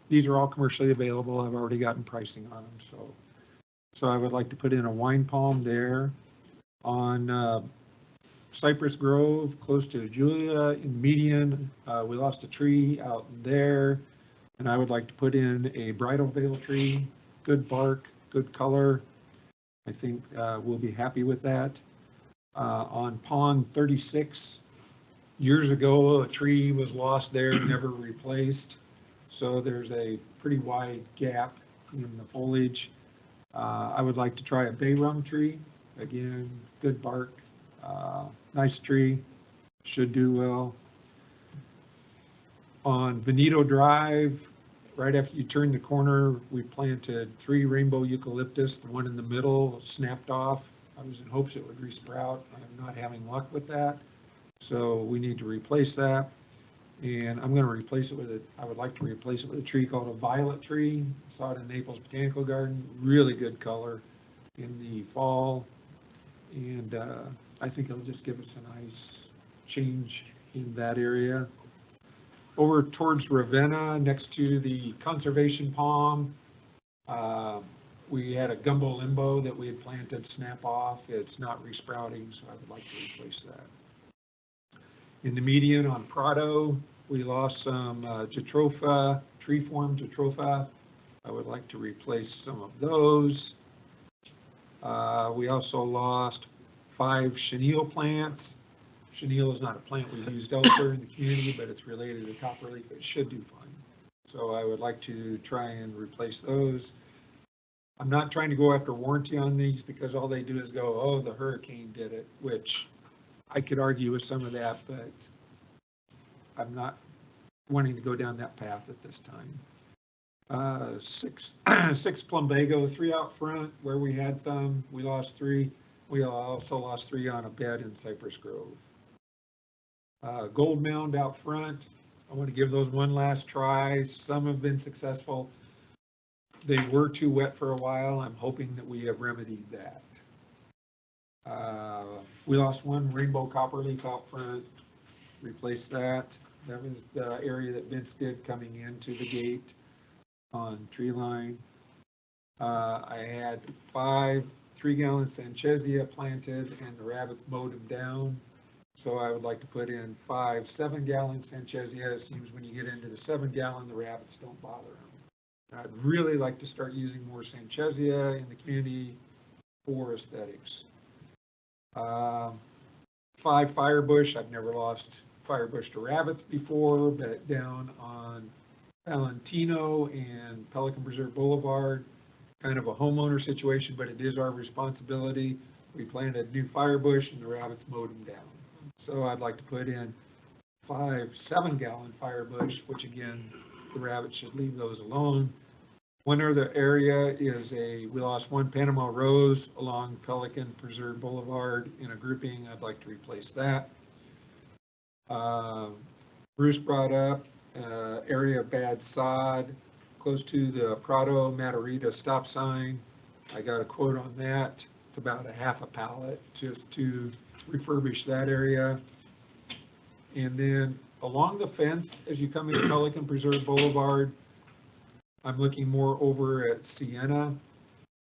these are all commercially available. I've already gotten pricing on them, so I would like to put in a wine palm there. On Cypress Grove, close to Julia in Median, we lost a tree out there. And I would like to put in a bridal veil tree, good bark, good color. I think we'll be happy with that. On Pond 36, years ago, a tree was lost there, never replaced. So there's a pretty wide gap in the foliage. I would like to try a bay rum tree. Again, good bark, nice tree, should do well. On Veneto Drive, right after you turn the corner, we planted 3 rainbow eucalyptus. The one in the middle snapped off. I was in hopes it would resprout. I'm not having luck with that. So we need to replace that. And I'm going to replace it with I would like to replace it with a tree called a violet tree. I saw it in Naples Botanical Garden. Really good color in the fall. And I think it'll just give us a nice change in that area. Over towards Ravenna, next to the conservation palm, we had a gumbo limbo that we had planted snap off. It's not resprouting, so I would like to replace that. In the median on Prado, we lost some jatropha, tree-form jatropha. I would like to replace some of those. We also lost 5 chenille plants. Chenille is not a plant we've used elsewhere in the community, but it's related to copperleaf. It should do fine. So I would like to try and replace those. I'm not trying to go after warranty on these because all they do is go, oh, the hurricane did it, which I could argue with some of that, but I'm not wanting to go down that path at this time. 6 plumbago, 3 out front where we had some, we lost 3. We also lost 3 on a bed in Cypress Grove. Gold Mound out front, I want to give those one last try. Some have been successful. They were too wet for a while. I'm hoping that we have remedied that. We lost 1 rainbow copperleaf out front, replaced that. That was the area that Vince did coming into the gate on tree line. I had 5 3-gallon Sanchesia planted and the rabbits mowed them down. So I would like to put in 5 7-gallon Sanchesia. It seems when you get into the 7-gallon, the rabbits don't bother them. I'd really like to start using more Sanchesia in the community for aesthetics. 5 firebush. I've never lost firebush to rabbits before, but down on Valentino and Pelican Preserve Boulevard, kind of a homeowner situation, but it is our responsibility. We planted new firebush and the rabbits mowed them down. So I'd like to put in 5 7-gallon firebush, which again, the rabbits should leave those alone. One other area is we lost 1 Panama Rose along Pelican Preserve Boulevard in a grouping. I'd like to replace that. Bruce brought up area of bad sod close to the Prado Matarita stop sign. I got a quote on that. It's about a half a pallet just to refurbish that area. And then along the fence, as you come into Pelican Preserve Boulevard, I'm looking more over at Sienna.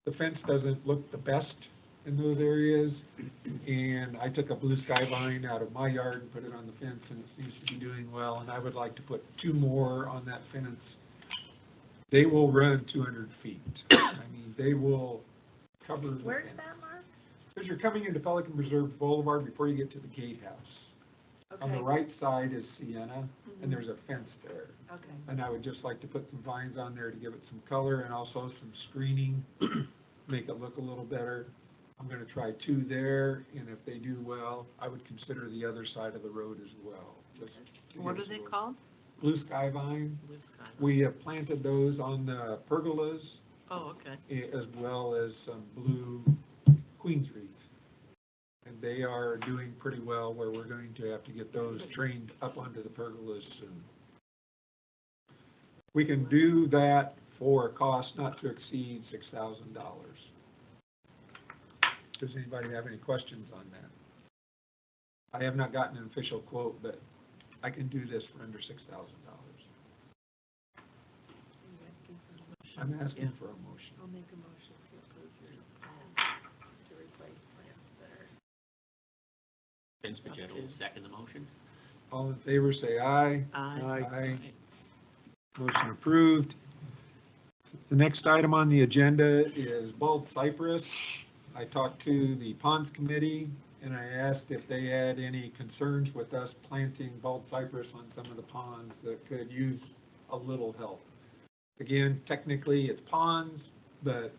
The fence doesn't look the best in those areas. And I took a blue sky vine out of my yard and put it on the fence and it seems to be doing well. And I would like to put 2 more on that fence. They will run 200 feet. I mean, they will cover the Where's fence. that, Mark? As you're coming into Pelican Preserve Boulevard before you get to the gatehouse. On the Okay, right side is Sienna, and there's a fence there. okay. And I would just like to put some vines on there to give it some color and also some screening, make it look a little better. I'm gonna try 2 there, and if they do well, I would consider the other side of the road as well. Just to What give are us a they little- called? Blue sky vine. Blue sky. We have planted those on the pergolas Oh, okay. as well as some blue queen's wreath. And they are doing pretty well where we're going to have to get those trained up onto the pergolas soon. We can do that for a cost not to exceed $6,000. Does anybody have any questions on that? I have not gotten an official quote, but I can do this for under $6,000. I'm asking for a motion. I'll make a motion to approve your plan to replace plants that are. Vince Pagetto will second the motion. All in favor, say aye. Aye. Aye. Motion approved. The next item on the agenda is bald cypress. I talked to the ponds committee and I asked if they had any concerns with us planting bald cypress on some of the ponds that could use a little help. Again, technically it's ponds, but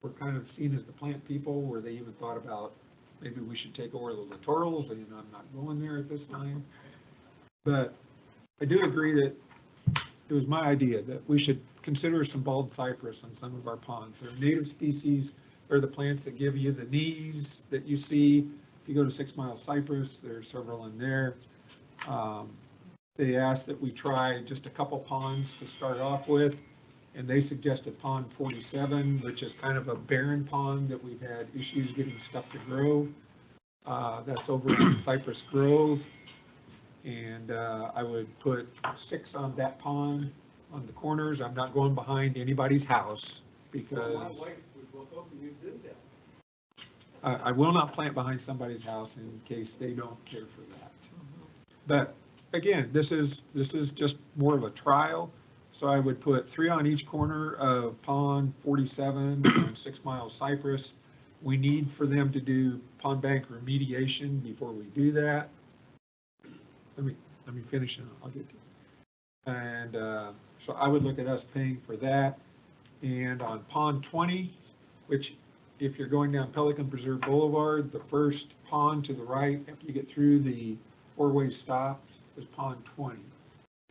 we're kind of seen as the plant people where they even thought about maybe we should take over the littorals, and I'm not going there at this time. But I do agree that it was my idea that we should consider some bald cypress on some of our ponds. They're native species. They're the plants that give you the knees that you see. If you go to 6 Mile Cypress, there's several in there. They asked that we try just a couple ponds to start off with, and they suggested pond 47, which is kind of a barren pond that we've had issues getting stuff to grow. That's over in Cypress Grove. And I would put 6 on that pond on the corners. I'm not going behind anybody's house because My wife would hope you did that. I will not plant behind somebody's house in case they don't care for that. But again, this is just more of a trial. So I would put 3 on each corner of pond 47 and 6 Mile Cypress. We need for them to do pond bank remediation before we do that. Let me finish and I'll get to it. And so I would look at us paying for that. And on pond 20, which if you're going down Pelican Preserve Boulevard, the first pond to the right after you get through the 4-way stop is pond 20.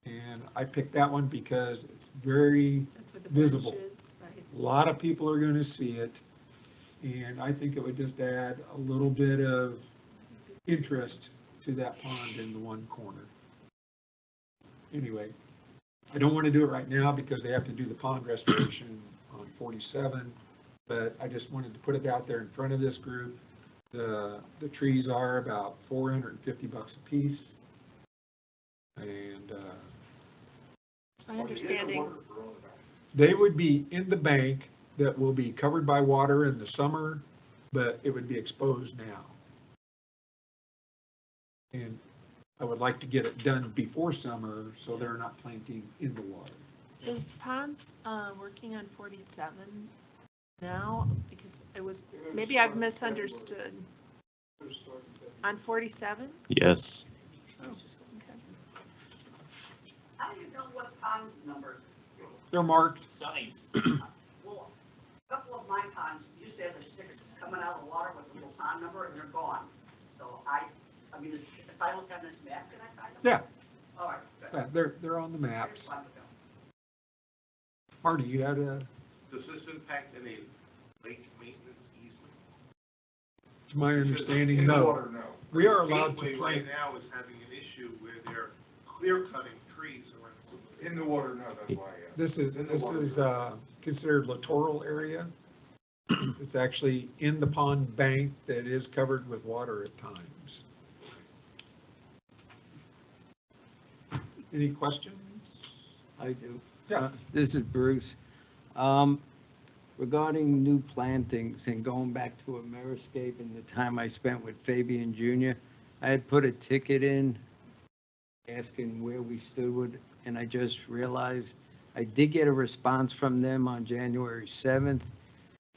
And I picked that one because it's very That's where the visible. bench is, right? A lot of people are going to see it. And I think it would just add a little bit of interest to that pond in the one corner. Anyway, I don't want to do it right now because they have to do the pond restoration on 47, but I just wanted to put it out there in front of this group. The trees are about $450 a piece. And My understanding, they would be in the bank that will be covered by water in the summer, but it would be exposed now. And I would like to get it done before summer, so they're not planting in the water. is Ponds working on 47 now? Because it was, maybe I've misunderstood. On 47? Yes. Oh, okay. How do you know what pond number? They're marked. Signs. Well, a couple of my ponds used to have the sticks coming out of the water with the little pond number, and they're gone. So I mean, if I look on this map, can I find them? Yeah, All right, yeah, good. they're on the I maps. just wanted to know. Marty, you had a, Does this impact any lake maintenance easement? to my understanding, In the no. water, no. We are allowed to Gateway plant, right now is having an issue where they're clear cutting trees around some of the. In the water, no, that's why I asked. this is considered littoral area. It's actually in the pond bank that is covered with water at times. Any questions? I do. Yeah. This is Bruce. Regarding new plantings and going back to Ameriscape and the time I spent with Fabian Jr., I had put a ticket in asking where we stood with, and I just realized I did get a response from them on January 7th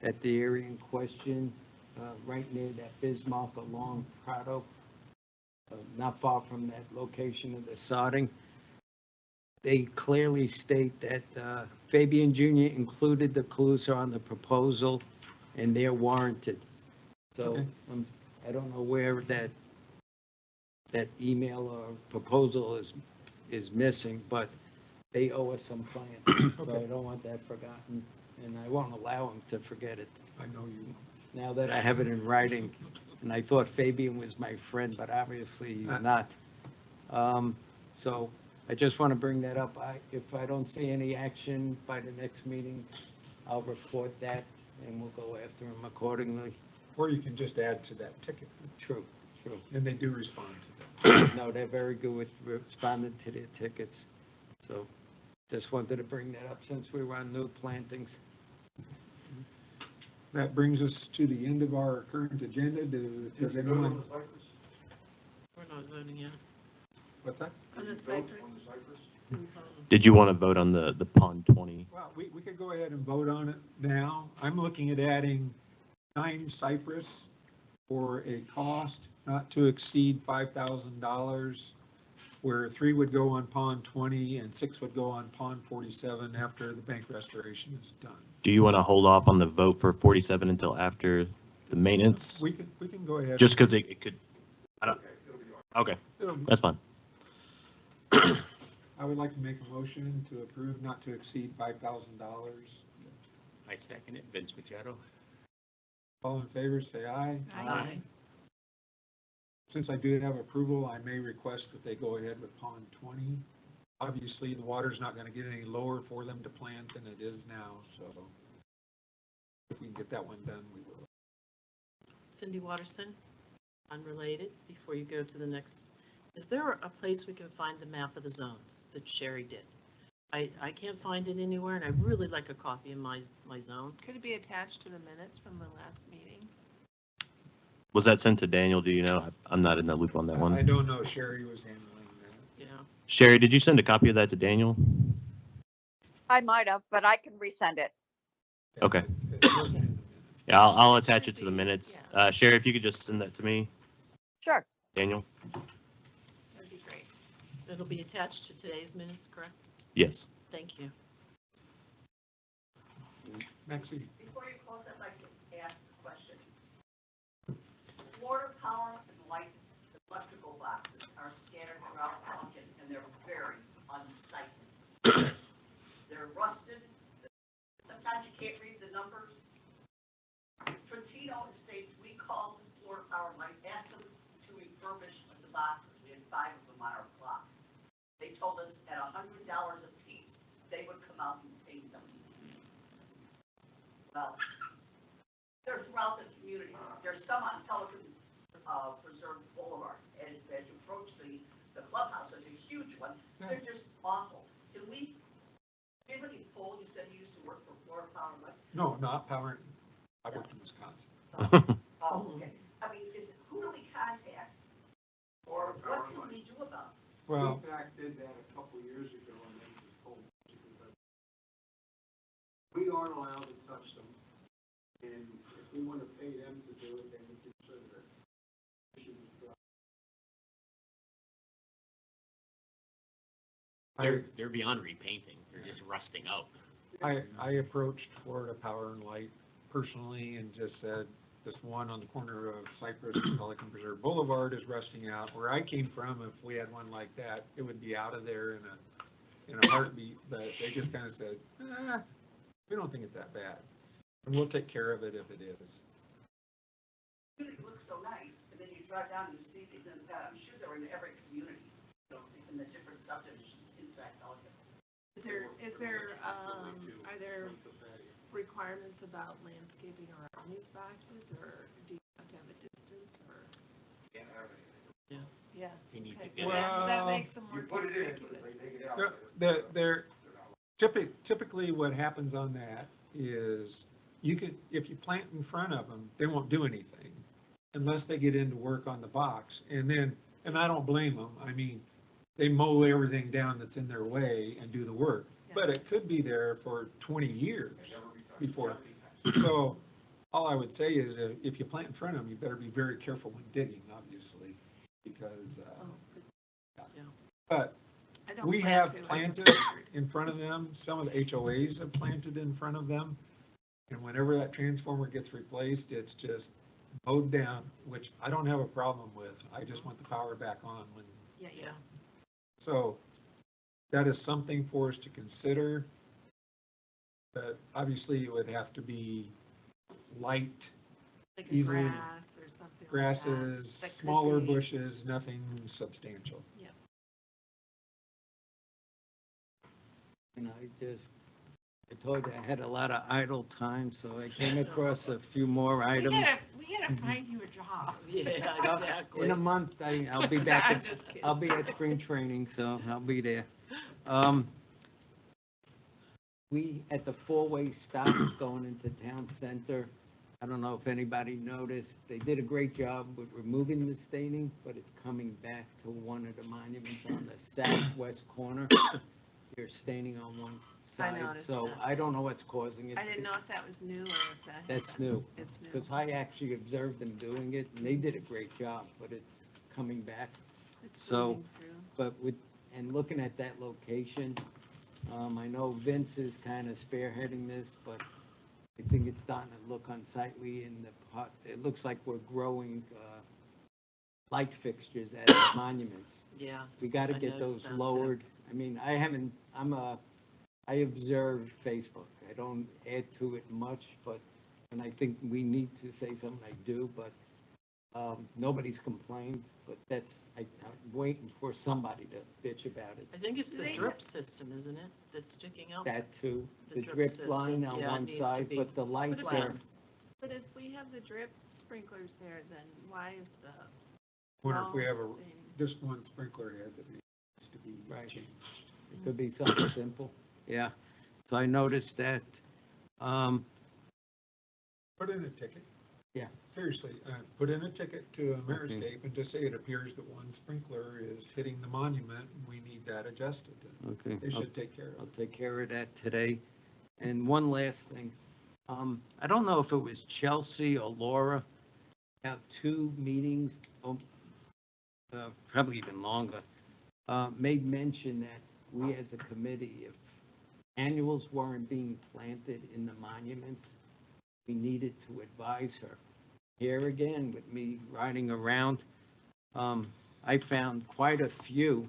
at the area in question, right near that Bismarck along Prado, not far from that location of the sodding. They clearly state that Fabian Jr. included the Calusa on the proposal, and they're warranted. So Okay. I don't know where that email or proposal is missing, but they owe us some plans. So Okay. I don't want that forgotten, and I won't allow them to forget it. I know you. Now that I have it in writing, and I thought Fabian was my friend, but obviously he's not. So I just want to bring that up. If I don't see any action by the next meeting, I'll report that, and we'll go after him accordingly. Or you can just add to that ticket, True. and they do respond to that. No, they're very good with responding to their tickets. So just wanted to bring that up since we were on new plantings. That brings us to the end of our current agenda. Does anyone, We're not voting yet. what's that? On the Cypress? Did you want to vote on the pond 20? Well, we could go ahead and vote on it now. I'm looking at adding 9 cypress for a cost not to exceed $5,000, where 3 would go on pond 20 and 6 would go on pond 47 after the bank restoration is done. Do you want to hold off on the vote for 47 until after the maintenance? We can go ahead. Just because it could, I don't, okay, that's fine. I would like to make a motion to approve not to exceed $5,000. I second it. Vince Machado. All in favor, say aye. Aye. Since I do have approval, I may request that they go ahead with pond 20. Obviously, the water's not going to get any lower for them to plant than it is now, so if we can get that one done, we will. Cindy Watterson, unrelated, before you go to the next, is there a place we can find the map of the zones that Sherry did? I can't find it anywhere, and I really like a copy in my zone. Could it be attached to the minutes from the last meeting? Was that sent to Daniel? Do you know? I'm not in the loop on that I one. don't know, Sherry was handling that. Yeah. Sherry, did you send a copy of that to Daniel? I might have, but I can resend it. Okay. It wasn't in the minutes. Yeah, I'll attach it to the Should be, minutes. yeah. Sherry, if you could just send that to me, Sure. Daniel? That'd be great. It'll be attached to today's minutes, correct? Yes. Thank you. Maxine, Before you close, I'd like to ask a question. Water, power, and light, the electrical boxes are scattered throughout Pelican, and they're very unsightly. They're rusted. Sometimes you can't read the numbers. Trentino Estates, we called Florida Power and Light, asked them to refurbish the boxes. We had 5 of them on our block. They told us at $100 a piece, they would come out and paint them. Well, they're throughout the community. There's some on Pelican Preserve Boulevard. As you approach the clubhouse, there's a huge one They're just awful. Can we, anybody poll, you said you used to work for Florida Power and Light? No, not power, I worked in Wisconsin. Oh, okay. I mean, who do we contact? Or what can we do about this? Well, Feedback did that a couple years ago, and they just told basically that we aren't allowed to touch them, and if we want to pay them to do it, then we consider it. They're beyond repainting. They're just rusting out. I approached Florida Power and Light personally and just said, this one on the corner of Cypress and Pelican Preserve Boulevard is rusting out. Where I came from, if we had one like that, it would be out of there in a heartbeat, but they just kind of said, we don't think it's that bad. And we'll take care of it if it is. It looks so nice, and then you drive down and you see these, and I'm sure they're in every community, you know, in the different subdivisions inside Pelican. Is there, are there requirements about landscaping around these boxes, or do you have to have a distance, or? Yeah. You need Okay, to so get that makes them more You put it in, conspicuous. they take it out. They're typically what happens on that is if you plant in front of them, they won't do anything unless they get into work on the box. And I don't blame them. I mean, they mow everything down that's in their way and do the work. But it could be there for 20 years before. So all I would say is if you plant in front of them, you better be very careful when digging, obviously, because, but I don't we plan have to, I planted just- in front of them. Some of the HOAs have planted in front of them. And whenever that transformer gets replaced, it's just mowed down, which I don't have a problem with. I just want the power back on when. Yeah. So that is something for us to consider. But obviously it would have to be light, Like a easily- grass or something like that. grasses, That could smaller be- bushes, nothing substantial. Yeah. And I told you I had a lot of idle time, so I came across a few more items. We gotta find you a job. Yeah, exactly. In a month, I'll be back, I'm at- just kidding. I'll be at spring training, so I'll be there. We, at the four-way stop going into town center, I don't know if anybody noticed, they did a great job with removing the staining, but it's coming back to one of the monuments on the southwest corner. They're staining on one I side, noticed so that. I don't know what's causing it. I didn't know if that was new or if that. That's new. It's new. Because I actually observed them doing it, and they did a great job, but it's coming back. It's so- moving through. But and looking at that location, I know Vince is kind of spearheading this, but I think it's starting to look unsightly in the pot. It looks like we're growing light fixtures at the monuments. Yes. We got to I get noticed those them too. lowered. I mean, I observe Facebook. I don't add to it much, and I think we need to say something. I do, but nobody's complained, but I'm waiting for somebody to bitch about it. I think it's Do the they drip system, isn't it, that's sticking out? That too, The the drip drip system, line on yeah, it one needs to side, be but the lights But are, but if we have the drip sprinklers there, then why is the Wonder if we have wall staining? just one sprinkler head that needs to be Right. changed. it could be something simple. Yeah, so I noticed that. Put in a ticket. Yeah. Seriously, put in a ticket to Ameriscape and just say it appears that one sprinkler is hitting the monument and we need that adjusted. Okay. They should take care of I'll it. take care of that today. And one last thing. I don't know if it was Chelsea or Laura, about 2 meetings, probably even longer, made mention that we as a committee, if annuals weren't being planted in the monuments, we needed to advise her. Here again, with me riding around, I found quite a few.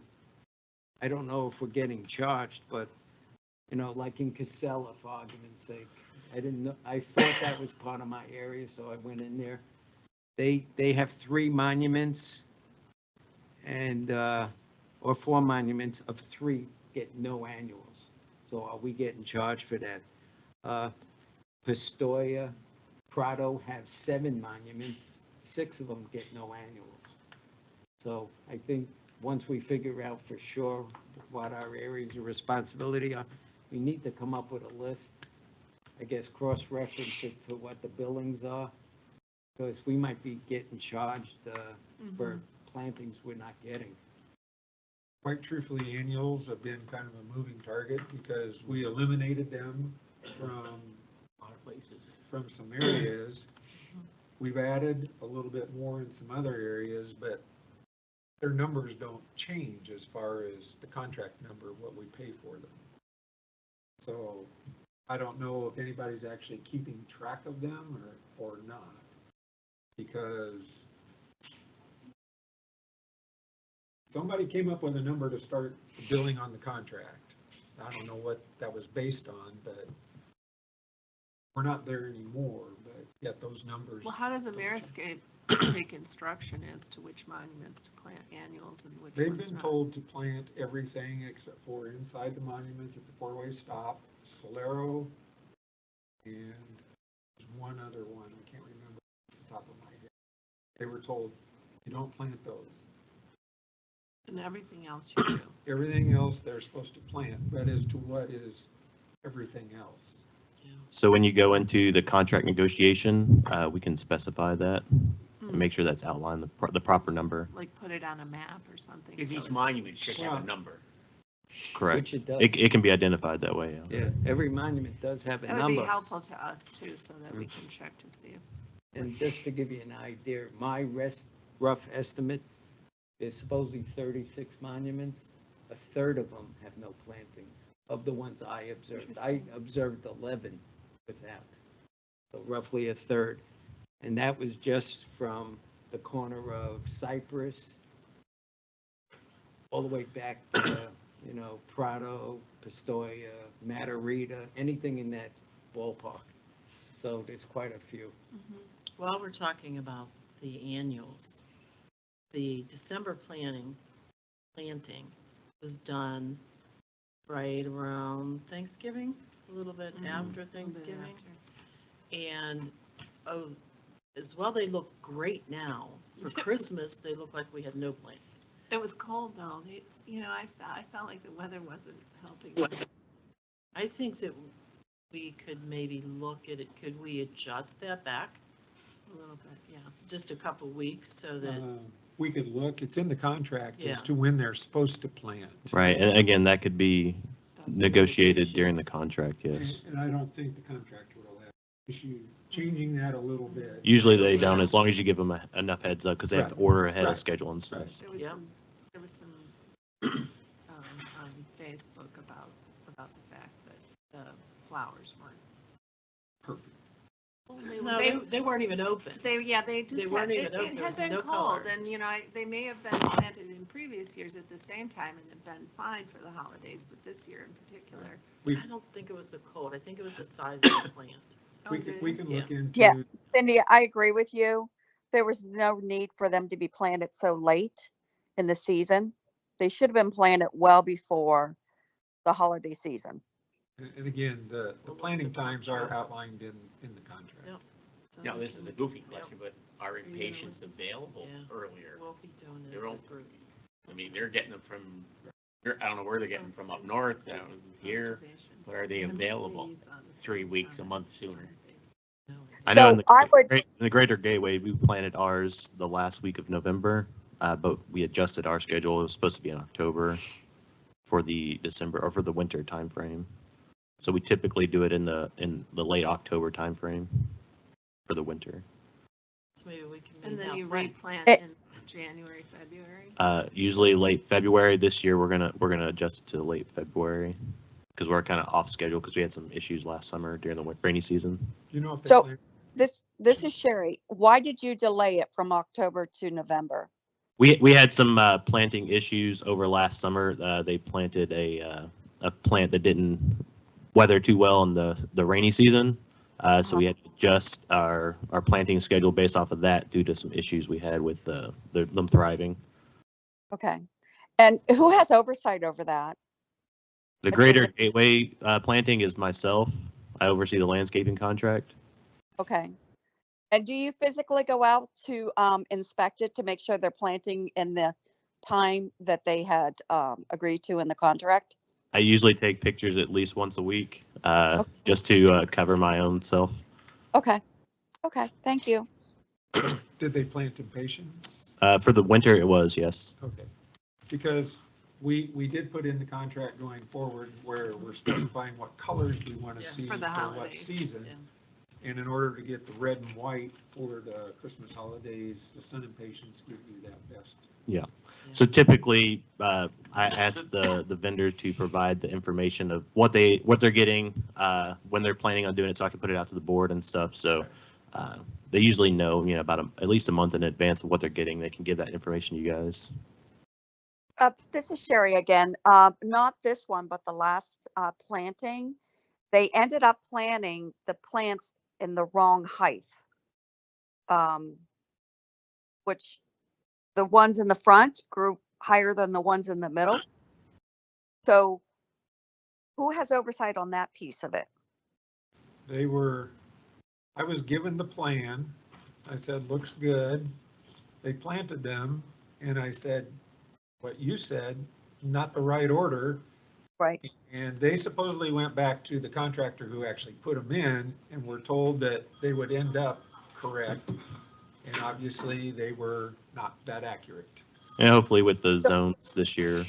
I don't know if we're getting charged, but, like in Casella, for argument's sake, I didn't know, I thought that was part of my area, so I went in there. They have 3 monuments and, or 4 monuments of 3 get no annuals. So are we getting charged for that? Pistoia, Prado have 7 monuments, 6 of them get no annuals. So I think once we figure out for sure what our areas of responsibility are, we need to come up with a list, I guess, cross-reference it to what the billings are, because we might be getting charged for plantings we're not getting. Quite truthfully, annuals have been kind of a moving target because we eliminated them from A lot of places. from some areas. We've added a little bit more in some other areas, but their numbers don't change as far as the contract number, what we pay for them. So I don't know if anybody's actually keeping track of them or not, because somebody came up with a number to start billing on the contract. I don't know what that was based on, but we're not there anymore, but yet those numbers. Well, how does Ameriscape take instruction as to which monuments to plant annuals and which They've ones been not? told to plant everything except for inside the monuments at the four-way stop, Solero, and there's one other one, I can't remember off the top of my head. They were told, you don't plant those. And everything else you do. Everything else they're supposed to plant, but as to what is everything else. So when you go into the contract negotiation, we can specify that and make sure that's outlined, the proper number. Like put it on a map or something. Because so each it's- monument should have a number. Correct. Which it does. It can be identified that way, yeah. Yeah, every monument does have a That would be number. helpful to us too, so that we can check to see if. And just to give you an idea, my rough estimate is supposedly 36 monuments. A third of them have no plantings, of the ones I observed. I observed 11 without, so roughly a third. And that was just from the corner of Cypress all the way back to, Prado, Pistoia, Matarita, anything in that ballpark. So there's quite a few. While we're talking about the annuals, the December planting was done right around Thanksgiving, a little bit after Thanksgiving. And, as well, they look great now. For Christmas, they look like we had no plants. It was cold though. I felt like the weather wasn't helping. I think that we could maybe look at it, could we adjust that back A little bit, yeah. just a couple weeks so that, We could look, it's in the contract as Yeah. to when they're supposed to plant. Right, and again, that could be Special negotiated during the negotiations. contract, yes. And I don't think the contractor will have issue changing that a little bit. Usually they don't, as long as you give them enough heads up, because they have to Right. order ahead of Right. schedule and stuff. Right. Yep. There was some on Facebook about the fact that the flowers weren't. Perfect. Well, no, they weren't even open. They just. They weren't had- even open. It There had was been no cold color. and, they may have been planted in previous years at the same time and have been fine for the holidays, but this year in particular. I don't think it was the cold. I think it was the size of the plant. We can look into. Yeah. Cindy, I agree with you. There was no need for them to be planted so late in the season. They should have been planted well before the holiday season. And again, the planting times are outlined in the contract. Yep. So Now, we this is can- a goofy Yep. question, but are impatiens available Yeah. earlier? We'll be doing this They're all- at group. I mean, they're getting them from, I don't know where they're getting them from, up north, down here, but are they available 3 weeks, a month sooner? I know in So I would, in the Greater Gateway, we planted ours the last week of November, but we adjusted our schedule. It was supposed to be in October for the December, or for the winter timeframe. So we typically do it in the late October timeframe for the winter. So maybe we can. And then have you Frank- replant Eh. in January, February. Usually late February. This year, we're gonna adjust it to late February because we're kind of off schedule because we had some issues last summer during the rainy season. You know if they So- plant, this is Sherry. Why did you delay it from October to November? We had some planting issues over last summer. They planted a plant that didn't weather too well in the rainy season. So we had to adjust our planting schedule based off of that due to some issues we had with them thriving. Okay. And who has oversight over that? The Okay, Greater but- Gateway planting is myself. I oversee the landscaping contract. Okay. And do you physically go out to inspect it to make sure they're planting in the time that they had agreed to in the contract? I usually take pictures at least once a week, just to cover my own self. Okay, okay, thank you. Did they plant impatiens? For the winter, it was, yes. Okay, because we did put in the contract going forward where we're specifying what colors we want to Yeah, see for for the what holidays. season. Yeah. And in order to get the red and white for the Christmas holidays, the sun impatiens give you that best. Yeah. So typically, I ask the vendor to provide the information of what they're getting, when they're planning on doing it, so I can put it out to the board and stuff. So they usually know, about at least a month in advance of what they're getting. They can give that information to you guys. This is Sherry again. Not this one, but the last planting. They ended up planting the plants in the wrong height. Which the ones in the front grew higher than the ones in the middle. So who has oversight on that piece of it? I was given the plan. I said, looks good. They planted them and I said, what you said, not the right order. Right. And they supposedly went back to the contractor who actually put them in and were told that they would end up correct. And obviously they were not that accurate. And hopefully with the zones this year,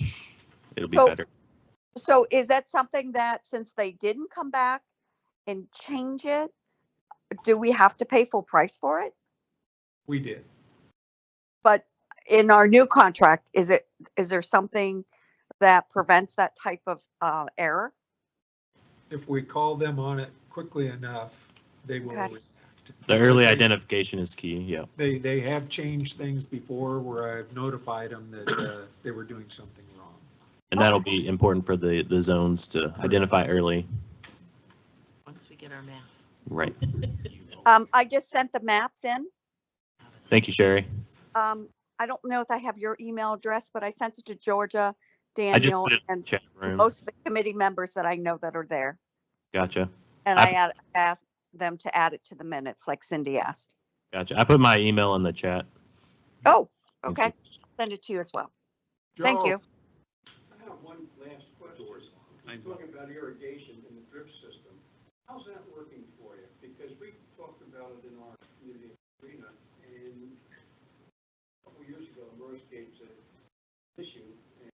it'll be better. So is that something that, since they didn't come back and change it, do we have to pay full price for it? We did. But in our new contract, is there something that prevents that type of error? If we call them on it quickly enough, they will react. The early identification is key, yeah. They have changed things before where I've notified them that they were doing something wrong. And that'll be important for the zones to identify early. Once we get our maps. Right. I just sent the maps in. Thank you, Sherry. I don't know if I have your email address, but I sent it to Georgia, I just Daniel, put it in the and chat room. most of the committee members that I know that are there. Gotcha. And I asked them to add it to the minutes, like Cindy asked. Gotcha. I put my email in the chat. Oh, okay. Send it to you as well. Thank you. I have one last question. Talking about irrigation in the drip system, how's that working for you? Because we talked about it in our community arena, and a couple years ago, Merscape's an issue, and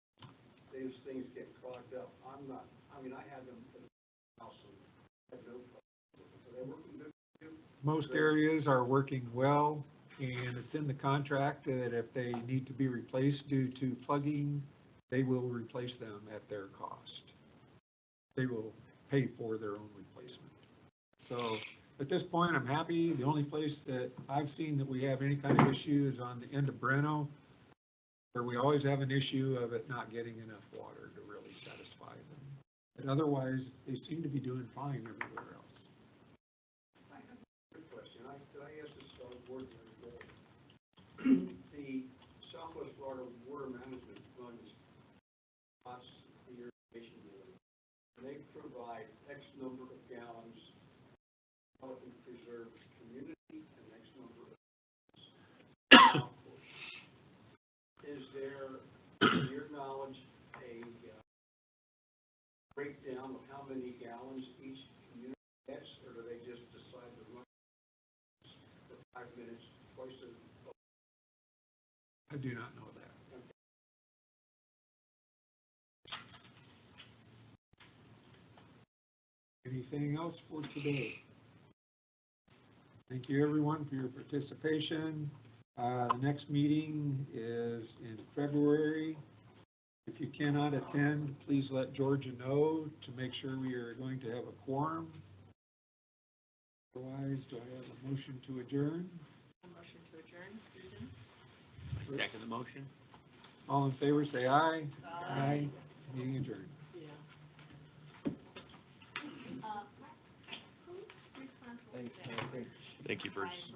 those things get clogged up. I had them in the house and had no problem. Are they working good for you? Most areas are working well, and it's in the contract that if they need to be replaced due to plugging, they will replace them at their cost. They will pay for their own replacement. So at this point, I'm happy. The only place that I've seen that we have any kind of issue is on the end of Breno, where we always have an issue of it not getting enough water to really satisfy them. But otherwise, they seem to be doing fine everywhere else. I have a question. Did I ask this board the other day? The Southwest Florida Water Management runs lots of irrigation water. And they provide X number of gallons, develop and preserve the community, and X number of gallons. Is there, to your knowledge, a breakdown of how many gallons each community gets, or do they just decide to run for 5 minutes twice a day? I do not know that. Anything else for today? Thank you, everyone, for your participation. The next meeting is in February. If you cannot attend, please let Georgia know to make sure we are going to have a quorum. Otherwise, do I have a motion to adjourn? A motion to adjourn, Susan? I second the motion. All in favor, say aye. Aye. Meeting adjourned. Thank you, Bruce.